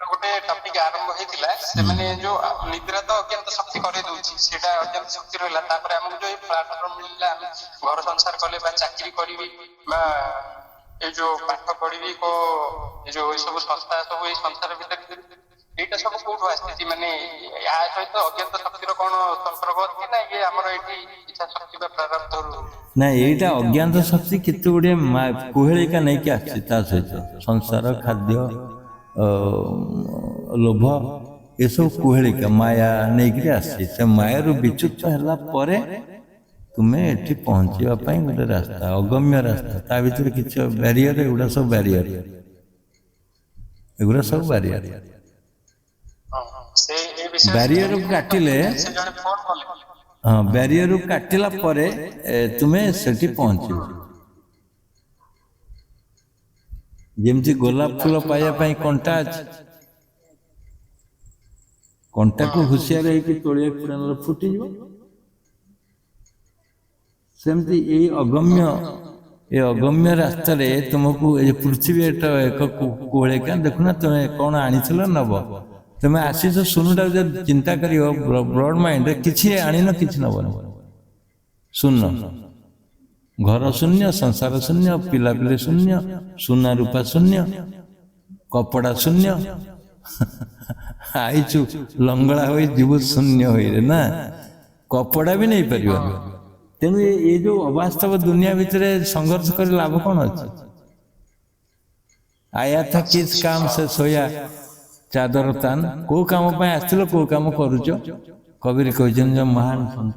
ଗୋଟେ ଟପିକ ଆରମ୍ଭ ହେଇଥିଲା, ସେମାନେ ଯୋଉ ନିଦ୍ରା ତ ଅଜ୍ଞାତ ଶକ୍ତି କରେଇ ଦଉଛି, ସେଇଟା ଅଜ୍ଞାତ ଶକ୍ତି ରହିଲା। ତାପରେ ଆମକୁ ଯୋଉ ପ୍ଲାଟଫର୍ମ ମିଳିଲା, ଆମେ ଘର ସଂସାର କଲେ ବା ଚାକିରି କରିବି ବା ଏଇ ଯୋଉ ପାଠ ପଢିବି, ଯୋଉ ଏଇ ସବୁ ସଂସ୍ଥା ସବୁ ଏଇ ସଂସାର ଭିତରେ, ଏଇଟା ସବୁ କୋଉଠୁ ଆସିଛି? ମାନେ ୟା ସହିତ ଅଜ୍ଞାତ ଶକ୍ତିର କଣ ସମ୍ପର୍କ ଅଛି ନା ଇଏ ଆମର ଏଇଠି ଇଚ୍ଛା ଶକ୍ତି ବା ପ୍ରାରବ୍ଧରୁ? ନାଇଁ, ଏଇଟା ଅଜ୍ଞାତ ଶକ୍ତି କେତେ ଗୁଡିଏ କୁହେଳିକା ନେଇକି ଆସିଛି ତା ସହିତ। ସଂସାର, ଖାଦ୍ୟ, ଲୋଭ, ଏସବୁ କୁହେଳିକା ମାୟା ନେଇକିରି ଆସିଛି। ସେ ମାୟାରୁ ବିଚ୍ୟୁତ ହେଲା ପରେ ତୁମେ ଏଠି ପହଞ୍ଚିବା ପାଇଁ ଗୋଟେ ରାସ୍ତା, ଅଗମ୍ୟ ରାସ୍ତା। ତା ଭିତରେ କିଛି ବ୍ୟାରିୟର, ଏଗୁଡା ସବୁ ବ୍ୟାରିୟର, ଏଗୁଡା ସବୁ ବ୍ୟାରିୟର। ବ୍ୟାରିୟରକୁ କାଟିଲେ, ହଁ, ବ୍ୟାରିୟରକୁ କାଟିଲା ପରେ ତୁମେ ସେଠି ପହଞ୍ଚିବ। ଯେମିତି ଗୋଲାପ ଫୁଲ ପାଇବା ପାଇଁ କଣ୍ଟା ଅଛି, କଣ୍ଟାକୁ ହୁସିଆର ହେଇକି ତୋଳିବାକୁ ନହେଲେ ଫୁଟିଯିବ। ସେମିତି ଏଇ ଅଗମ୍ୟ ରାସ୍ତାରେ ତୁମକୁ, ଏ ପୃଥିବୀ ଏକ କୁହେଳିକା। ଦେଖୁନା, ତୁମେ କଣ ଆଣିଥିଲ ନବ, ତୁମେ ଆସିଛ ଶୂନ୍ୟଟାକୁ ଯଦି ଚିନ୍ତା କରିବ, ବ୍ରଡ ମାଇଣ୍ଡରେ କିଛି ଆଣିନ, କିଛି ନବନି, ଶୂନ୍ୟ। ଘର ଶୂନ୍ୟ, ସଂସାର ଶୂନ୍ୟ, ପିଲାପିଲି ଶୂନ୍ୟ, ସୁନା ରୂପା ଶୂନ୍ୟ, କପଡ଼ା ଶୂନ୍ୟ। ଆଇଛୁ ଲଙ୍ଗଳା ହୋଇ ଯିବୁ ଶୂନ୍ୟ ହୋଇରେ ନା, କପଡ଼ା ବି ନେଇପାରିବନି। ତେଣୁ ଏ ଯୋଉ ଅବାସ୍ତବ ଦୁନିଆ ଭିତରେ ସଂଘର୍ଷ କରି ଲାଭ କଣ ଅଛି? ଆୟା ଥା କିସ୍ କାମ ସେ ସୋୟା ଚାଦର ତାନ। କୋଉ କାମ ପାଇଁ ଆସିଥିଲ, କୋଉ କାମ କରୁଛ? କବିର କହିଛନ୍ତି ଯେ ମହାନ ସନ୍ଥ,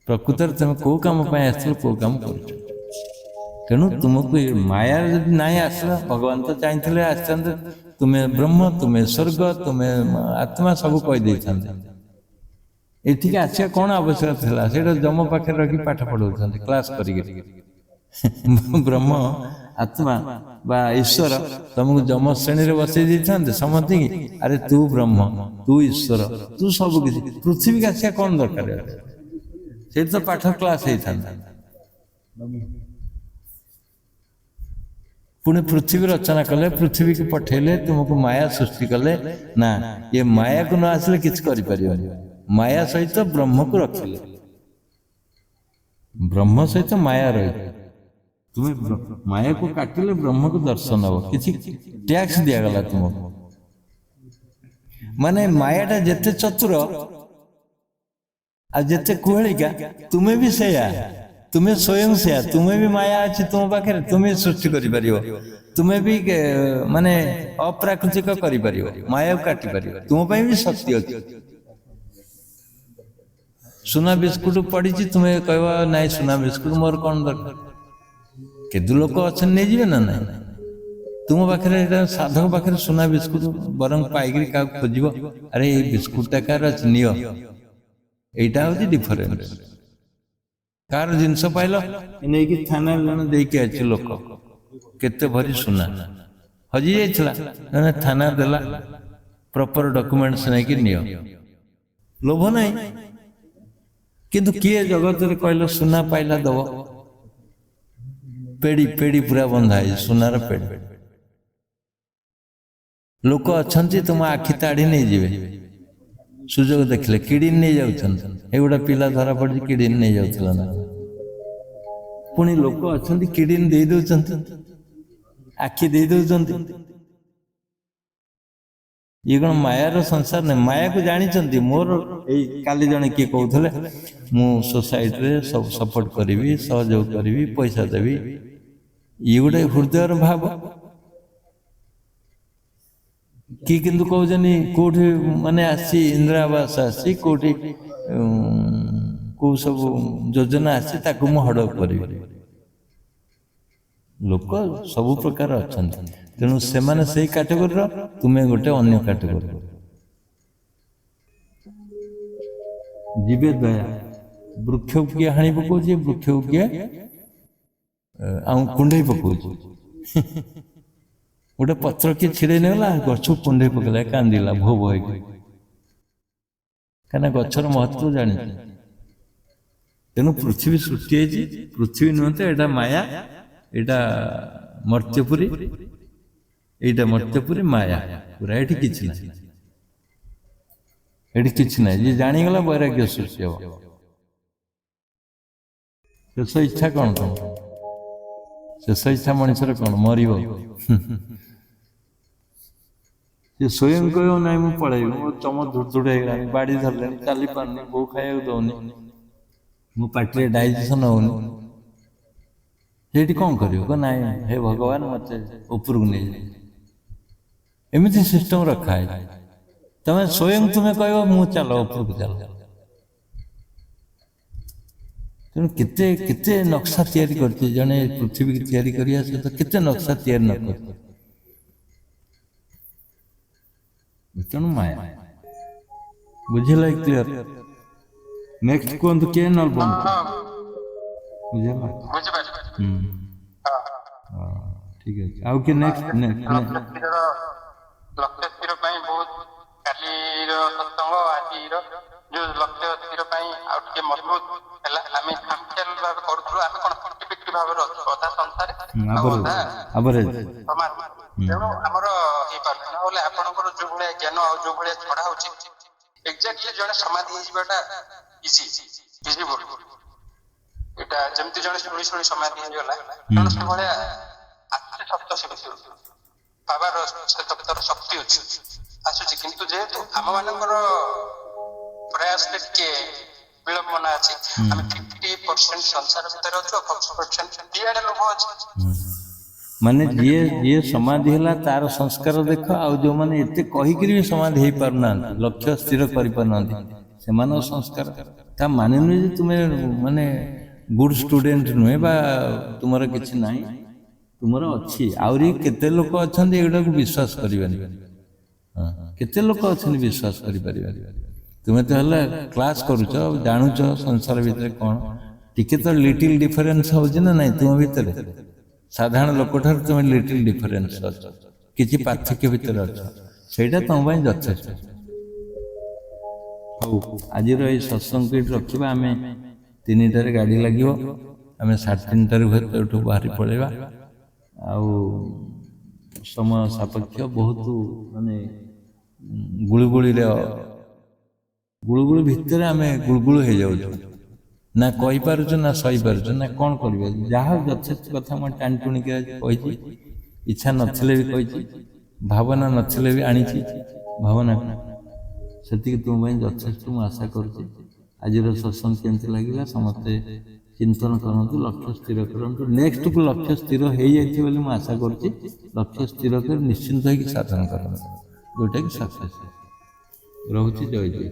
ପ୍ରକୃତରେ ତମେ କୋଉ କାମ ପାଇଁ ଆସିଥିଲ, କୋଉ କାମ କରୁଛ? ତେଣୁ ତୁମକୁ ମାୟା ଯଦି ନାଇଁ ଆସିଲା, ଭଗବାନ ତ ଚାହିଁଥିଲେ ଆସିଥାନ୍ତେ ତୁମେ ବ୍ରହ୍ମ, ତୁମେ ସ୍ୱର୍ଗ, ତୁମେ ଆତ୍ମା ସବୁ କହିଦେଇଥାନ୍ତେ। ଏଠିକି ଆସିବା କଣ ଆବଶ୍ୟକ ଥିଲା? ସେଇଟା ଯମ ପାଖରେ ରଖି ପାଠ ପଢଉଛନ୍ତି କ୍ଲାସ କରିକି। ବ୍ରହ୍ମ ଆତ୍ମା ବା ଈଶ୍ୱର ତମକୁ ଯମ ଶ୍ରେଣୀରେ ବସେଇ ଦେଇଥାନ୍ତେ ସମସ୍ତିକି। ଆରେ ତୁ ବ୍ରହ୍ମ, ତୁ ଈଶ୍ୱର, ତୁ ସବୁ କିଛି। ପୃଥିବୀକି ଆସିବା କଣ ଦରକାର? ସେଇଠି ତ ପାଠ କ୍ଲାସ ହେଇଥାନ୍ତା। ପୁଣି ପୃଥିବୀ ରଚନା କଲେ, ପୃଥିବୀକୁ ପଠେଇଲେ, ତୁମକୁ ମାୟା ସୃଷ୍ଟି କଲେ। ନା, ଏ ମାୟାକୁ ନ ଆସିଲେ କିଛି କରିପାରିବନି। ମାୟା ସହିତ ବ୍ରହ୍ମକୁ ରଖିଲେ, ବ୍ରହ୍ମ ସହିତ ମାୟା ରହିବ। ତୁମେ ମାୟାକୁ କାଟିଲେ ବ୍ରହ୍ମକୁ ଦର୍ଶନ ହବ। କିଛି ଟ୍ୟାକ୍ସ ଦିଆଗଲା ତୁମକୁ। ମାନେ ମାୟାଟା ଯେତେ ଚତୁର ଆଉ ଯେତେ କୁହଳିକା, ତୁମେ ବି ସେଇଆ। ତୁମେ ସ୍ୱୟଂ ସେୟା। ତୁମେ ବି ମାୟା ଅଛି ତୁମ ପାଖରେ, ତୁମେ ସୃଷ୍ଟି କରିପାରିବ। ତୁମେ ବି ମାନେ ଅପ୍ରାକୃତିକ କରିପାରିବ, ମାୟାକୁ କାଟିପାରିବ। ତୁମ ପାଇଁ ବି ଶକ୍ତି ଅଛି। ସୁନା ବିସ୍କୁଟ ପଡିଛି, ତୁମେ କହିବ ନାଇଁ ସୁନା ବିସ୍କୁଟ ମୋର କଣ ଦରକାର? କେତେ ଲୋକ ଅଛନ୍ତି ନେଇଯିବେ ନା ନାଇଁ? ତୁମ ପାଖରେ ଏଇଟା ସାଧକ ପାଖରେ ସୁନା ବିସ୍କୁଟ ବରଂ ପାଇକିରି କାହାକୁ ଖୋଜିବ, ଆରେ ଏଇ ବିସ୍କୁଟଟା କାହାର ଅଛି, ନିଅ। এইটা হচ্ছে ডিফরেন্স। কার জিনিস পাইল, নেইকি থানা জনে ଦେଇକି আছে লোক, কেতে ভরি সুনা হজি যাইছিলা, মানে থানা দেলা প্রপার ডকুমেন্টস নেইকি নিও। লোভ নাই, কিন্তু কিଏ জগତରେ କହିଲ ସୁନା ପାଇଲା ଦବ? পেড়ি পেড়ি পুরা বন্ধা ହେଇଛି, ସୁନାର পেড়ି। ଲୋକ ଅଛନ୍ତି ତୁମ ଆଖି ତାଡି ନେଇଯିବେ ସୁଯୋଗ ଦେଖିଲେ, କିଡିନି ନେଇ ଯାଉଛନ୍ତି। ଏଗୁଡ଼ା ପିଲା ଧରା ପଡ଼ିଛି କିଡିନି ନେଇ ଯାଉଥିଲା ନା। ପୁଣି ଲୋକ ଅଛନ୍ତି କିଡିନି ଦେଇ ଦଉଛନ୍ତି, ଆଖି ଦେଇ ଦଉଛନ୍ତି। ଇଏ କଣ ମାୟାର ସଂସାର ନାହିଁ? ମାୟାକୁ ଜାଣିଛନ୍ତି। ମୋର ଏଇ କାଲି ଜଣେ କିଏ କହୁଥିଲେ, ମୁଁ ସୋସାଇଟିରେ ସବୁ ସପୋର୍ଟ କରିବି, ସହଯୋଗ କରିବି, ପଇସା ଦେବି। ଇଏ ଗୋଟେ ହୃଦୟର ଭାବ। କି କିନ୍ତୁ କହୁଛନ୍ତି କୋଉଠି ମାନେ ଆସିଛି ଇନ୍ଦିରା ଆବାସ ଆସିଛି, କୋଉଠି କୋଉ ସବୁ ଯୋଜନା ଆସିଛି, ତାକୁ ମୁଁ ହଡପ କରିବି। ଲୋକ ସବୁ ପ୍ରକାର ଅଛନ୍ତି। ତେଣୁ ସେମାନେ ସେଇ କାଟେଗୋରୀର, ତୁମେ ଗୋଟେ ଅନ୍ୟ କାଟେଗୋରୀ। ଯିବେ ଦୟା, ବୃକ୍ଷକୁ କିଏ ହାଣି ପକଉଛି, ବୃକ୍ଷକୁ କିଏ ଆଉ କୁଣ୍ଡେଇ ପକଉଛି। ଗୋଟେ ପତ୍ର କିଏ ଛିଡେଇ ନେଲା, ଗଛକୁ କୁଣ୍ଡେଇ ପକେଇଲା, କାନ୍ଦିଲା ଭୋ ଭୋ ହେଇକି। କାହିଁକିନା ଗଛର ମହତ୍ଵ ଜାଣିଛି। ତେଣୁ ପୃଥିବୀ ସୃଷ୍ଟି ହେଇଛି, ପୃଥିବୀ ନୁହଁ ତ, ଏଇଟା ମାୟା, ଏଇଟା ମର୍ତ୍ତ୍ୟପୁରୀ, এইটা মর্ত্যপুরী মায়া পুরা। এটি কিছু নাই, এটি কিছু নাই। যে জানিগলা বৈরাগ্য সৃষ্টি হব। ଶେଷ ଇଚ୍ଛା କଣ? ଶେଷ ଇଚ୍ଛା ମଣିଷର କଣ? ମରିବ। ସେ ସ୍ୱୟଂ କହିବ ନାଇଁ ମୁଁ ପଳେଇବି, ମୋ ଚମ ଧୁଡଧୁଡ ହେଇଗଲାଣି, ବାଡି ଧରିଲେଣି, ଚାଲି ପାରୁନି, ବୋଉ ଖାଇବାକୁ ଦଉନି, ମୋ ପାଟିରେ ଡାଇଜେସନ ହଉନି। ସେଇଠି କଣ କରିବ? ନାଇଁ ହେ ଭଗବାନ ମତେ ଉପରକୁ ନେଇଯାଏ। ଏମିତି ସିଷ୍ଟମ ରଖା ହେଇଛି। ତମେ ସ୍ୱୟଂ ତୁମେ କହିବ ମୁଁ ଚାଲ ଉପରକୁ ଚାଲ। ତେଣୁ କେତେ କେତେ ନକ୍ସା ତିଆରି କରିଛି ଜଣେ ପୃଥିବୀକି ତିଆରି କରିବା ସହିତ, କେତେ ନକ୍ସା ତିଆରି ନ କରିଛି। ତେଣୁ ମାୟା ବୁଝିଲା? କ୍ଲିୟର? ନେକ୍ସଟ କୁହନ୍ତୁ କିଏ ନଲ ବୁଝିଲା? ଠିକ ଅଛି। ଆଉ କିଏ ନେକ୍ସଟ? ଲକ୍ଷ୍ୟ ସ୍ଥିର ପାଇଁ ବହୁତ କାଲିର ସତ୍ସଙ୍ଗ, ଆଜିର ଯୋଉ ଲକ୍ଷ୍ୟ ସ୍ଥିର ପାଇଁ ଆଉ ଟିକେ ମଜବୁତ ହେଲା। ଆମେ ଖାମଖିଆଲ ଭାବେ କରୁଥିଲୁ। ଆମେ କଣ 50-50 ଭାବରେ ଅଛୁ, ଅଧା ସଂସାରେ ଆଉ ଅଧା ସମାଜ। ତେଣୁ ଆମର ହେଇପାରୁନି। ନହେଲେ ଆପଣଙ୍କର ଯୋଉ ଭଳିଆ ଜ୍ଞାନ ଆଉ ଯୋଉ ଭଳିଆ ଛଡା ହଉଛି, ଏକ୍ଜାକ୍ଟଲି ଜଣେ ସମାଧି ହେଇଯିବାଟା ଇଜି, ଭିଜିବୁଲ। ଏଇଟା ଯେମିତି ଜଣେ ଶୁଣି ଶୁଣି ସମାଧି ହେଇଗଲା, କାରଣ ସେଭଳିଆ ଆସୁଛି ଶବ୍ଦ ସେ ଭିତରୁ ବାବାର ଶବ୍ଦର ଶକ୍ତି ଅଛି ଆସୁଛି, କିନ୍ତୁ ଯେହେତୁ ଆମ ମାନଙ୍କର ପ୍ରୟାସରେ ଟିକେ ବିଳମ୍ବନା ଅଛି, ଆମେ 50% ସଂସାର ଭିତରେ ଅଛୁ, 50% ଦିଆଡେ ଲୋକ ଅଛି। ମାନେ ଯିଏ ସମାଧି ହେଲା ତାର ସଂସ୍କାର ଦେଖ, ଆଉ ଯୋଉମାନେ ଏତେ କହିକିରି ବି ସମାଧି ହେଇପାରୁନାହାନ୍ତି, ଲକ୍ଷ୍ୟ ସ୍ଥିର କରିପାରୁନାହାନ୍ତି, ସେମାନଙ୍କ ସଂସ୍କାର। ତା ମାନେ ନୁହେଁ ଯେ ତୁମେ ମାନେ ଗୁଡ୍ ଷ୍ଟୁଡେଣ୍ଟ ନୁହେଁ ବା ତୁମର କିଛି ନାହିଁ, ତୁମର ଅଛି। ଆହୁରି କେତେ ଲୋକ ଅଛନ୍ତି ଏଗୁଡାକୁ ବିଶ୍ୱାସ କରିବେନି। କେତେ ଲୋକ ଅଛନ୍ତି ବିଶ୍ୱାସ କରିପାରିବେନି। ତୁମେ ତ ହେଲେ କ୍ଲାସ୍ କରୁଛ, ଜାଣୁଛ ସଂସାର ଭିତରେ କ'ଣ, ଟିକେ ତ ଲିଟିଲ୍ ଡିଫରେନ୍ସ ହଉଛି ନା ନାଇଁ ତୁମ ଭିତରେ। ସାଧାରଣ ଲୋକଠାରୁ ତୁମେ ଲିଟିଲ୍ ଡିଫରେନ୍ସ ଅଛ, କିଛି ପାର୍ଥକ୍ୟ ଭିତରେ ଅଛ, ସେଇଟା ତୁମ ପାଇଁ ଯଥେଷ୍ଟ। ହଉ, ଆଜିର ଏଇ ସତ୍ସଙ୍ଗ ରଖିବା। ଆମେ 3টাରେ ଗାଡ଼ି ଲାଗିବ, ଆମେ 3:30 ହୁଏତ ଏଠୁ ବାହାରି ପଳେଇବା। ଆଉ ସମୟ ସାପେକ୍ଷ, ବହୁତ ମାନେ ଗୁଳୁଗୁଳି ଭିତରେ ଆମେ ଗୁଳୁଗୁଳୁ ହେଇଯାଉଛୁ, ନା କହିପାରୁଛୁ ନା ସହିପାରୁଛୁ ନା କ'ଣ କରିବା। ଯାହା ଯଥେଷ୍ଟ କଥା ମୁଁ ଟାଣି ଟୁଣିକି କହିଛି, ଇଚ୍ଛା ନଥିଲେ ବି କହିଛି, ଭାବନା ନଥିଲେ ବି ଆଣିଛି ଭାବନା। ସେତିକି ତୁମ ପାଇଁ ଯଥେଷ୍ଟ ମୁଁ ଆଶା କରୁଛି। ଆଜିର ସତ୍ସଙ୍ଗ କେମିତି ଲାଗିଲା ସମସ୍ତେ ଚିନ୍ତନ କରନ୍ତୁ, ଲକ୍ଷ୍ୟ ସ୍ଥିର କରନ୍ତୁ। ନେକ୍ସଟକୁ ଲକ୍ଷ୍ୟ ସ୍ଥିର ହେଇଯାଇଥିବ ବୋଲି ମୁଁ ଆଶା କରୁଛି। ଲକ୍ଷ୍ୟ ସ୍ଥିର କରି ନିଶ୍ଚିନ୍ତ ହେଇକି ସାଧନ କରନ୍ତୁ, ଯେଉଁଟାକି ସକ୍ସେସ୍। ରହୁଛି, ଜୟ ଜୟ।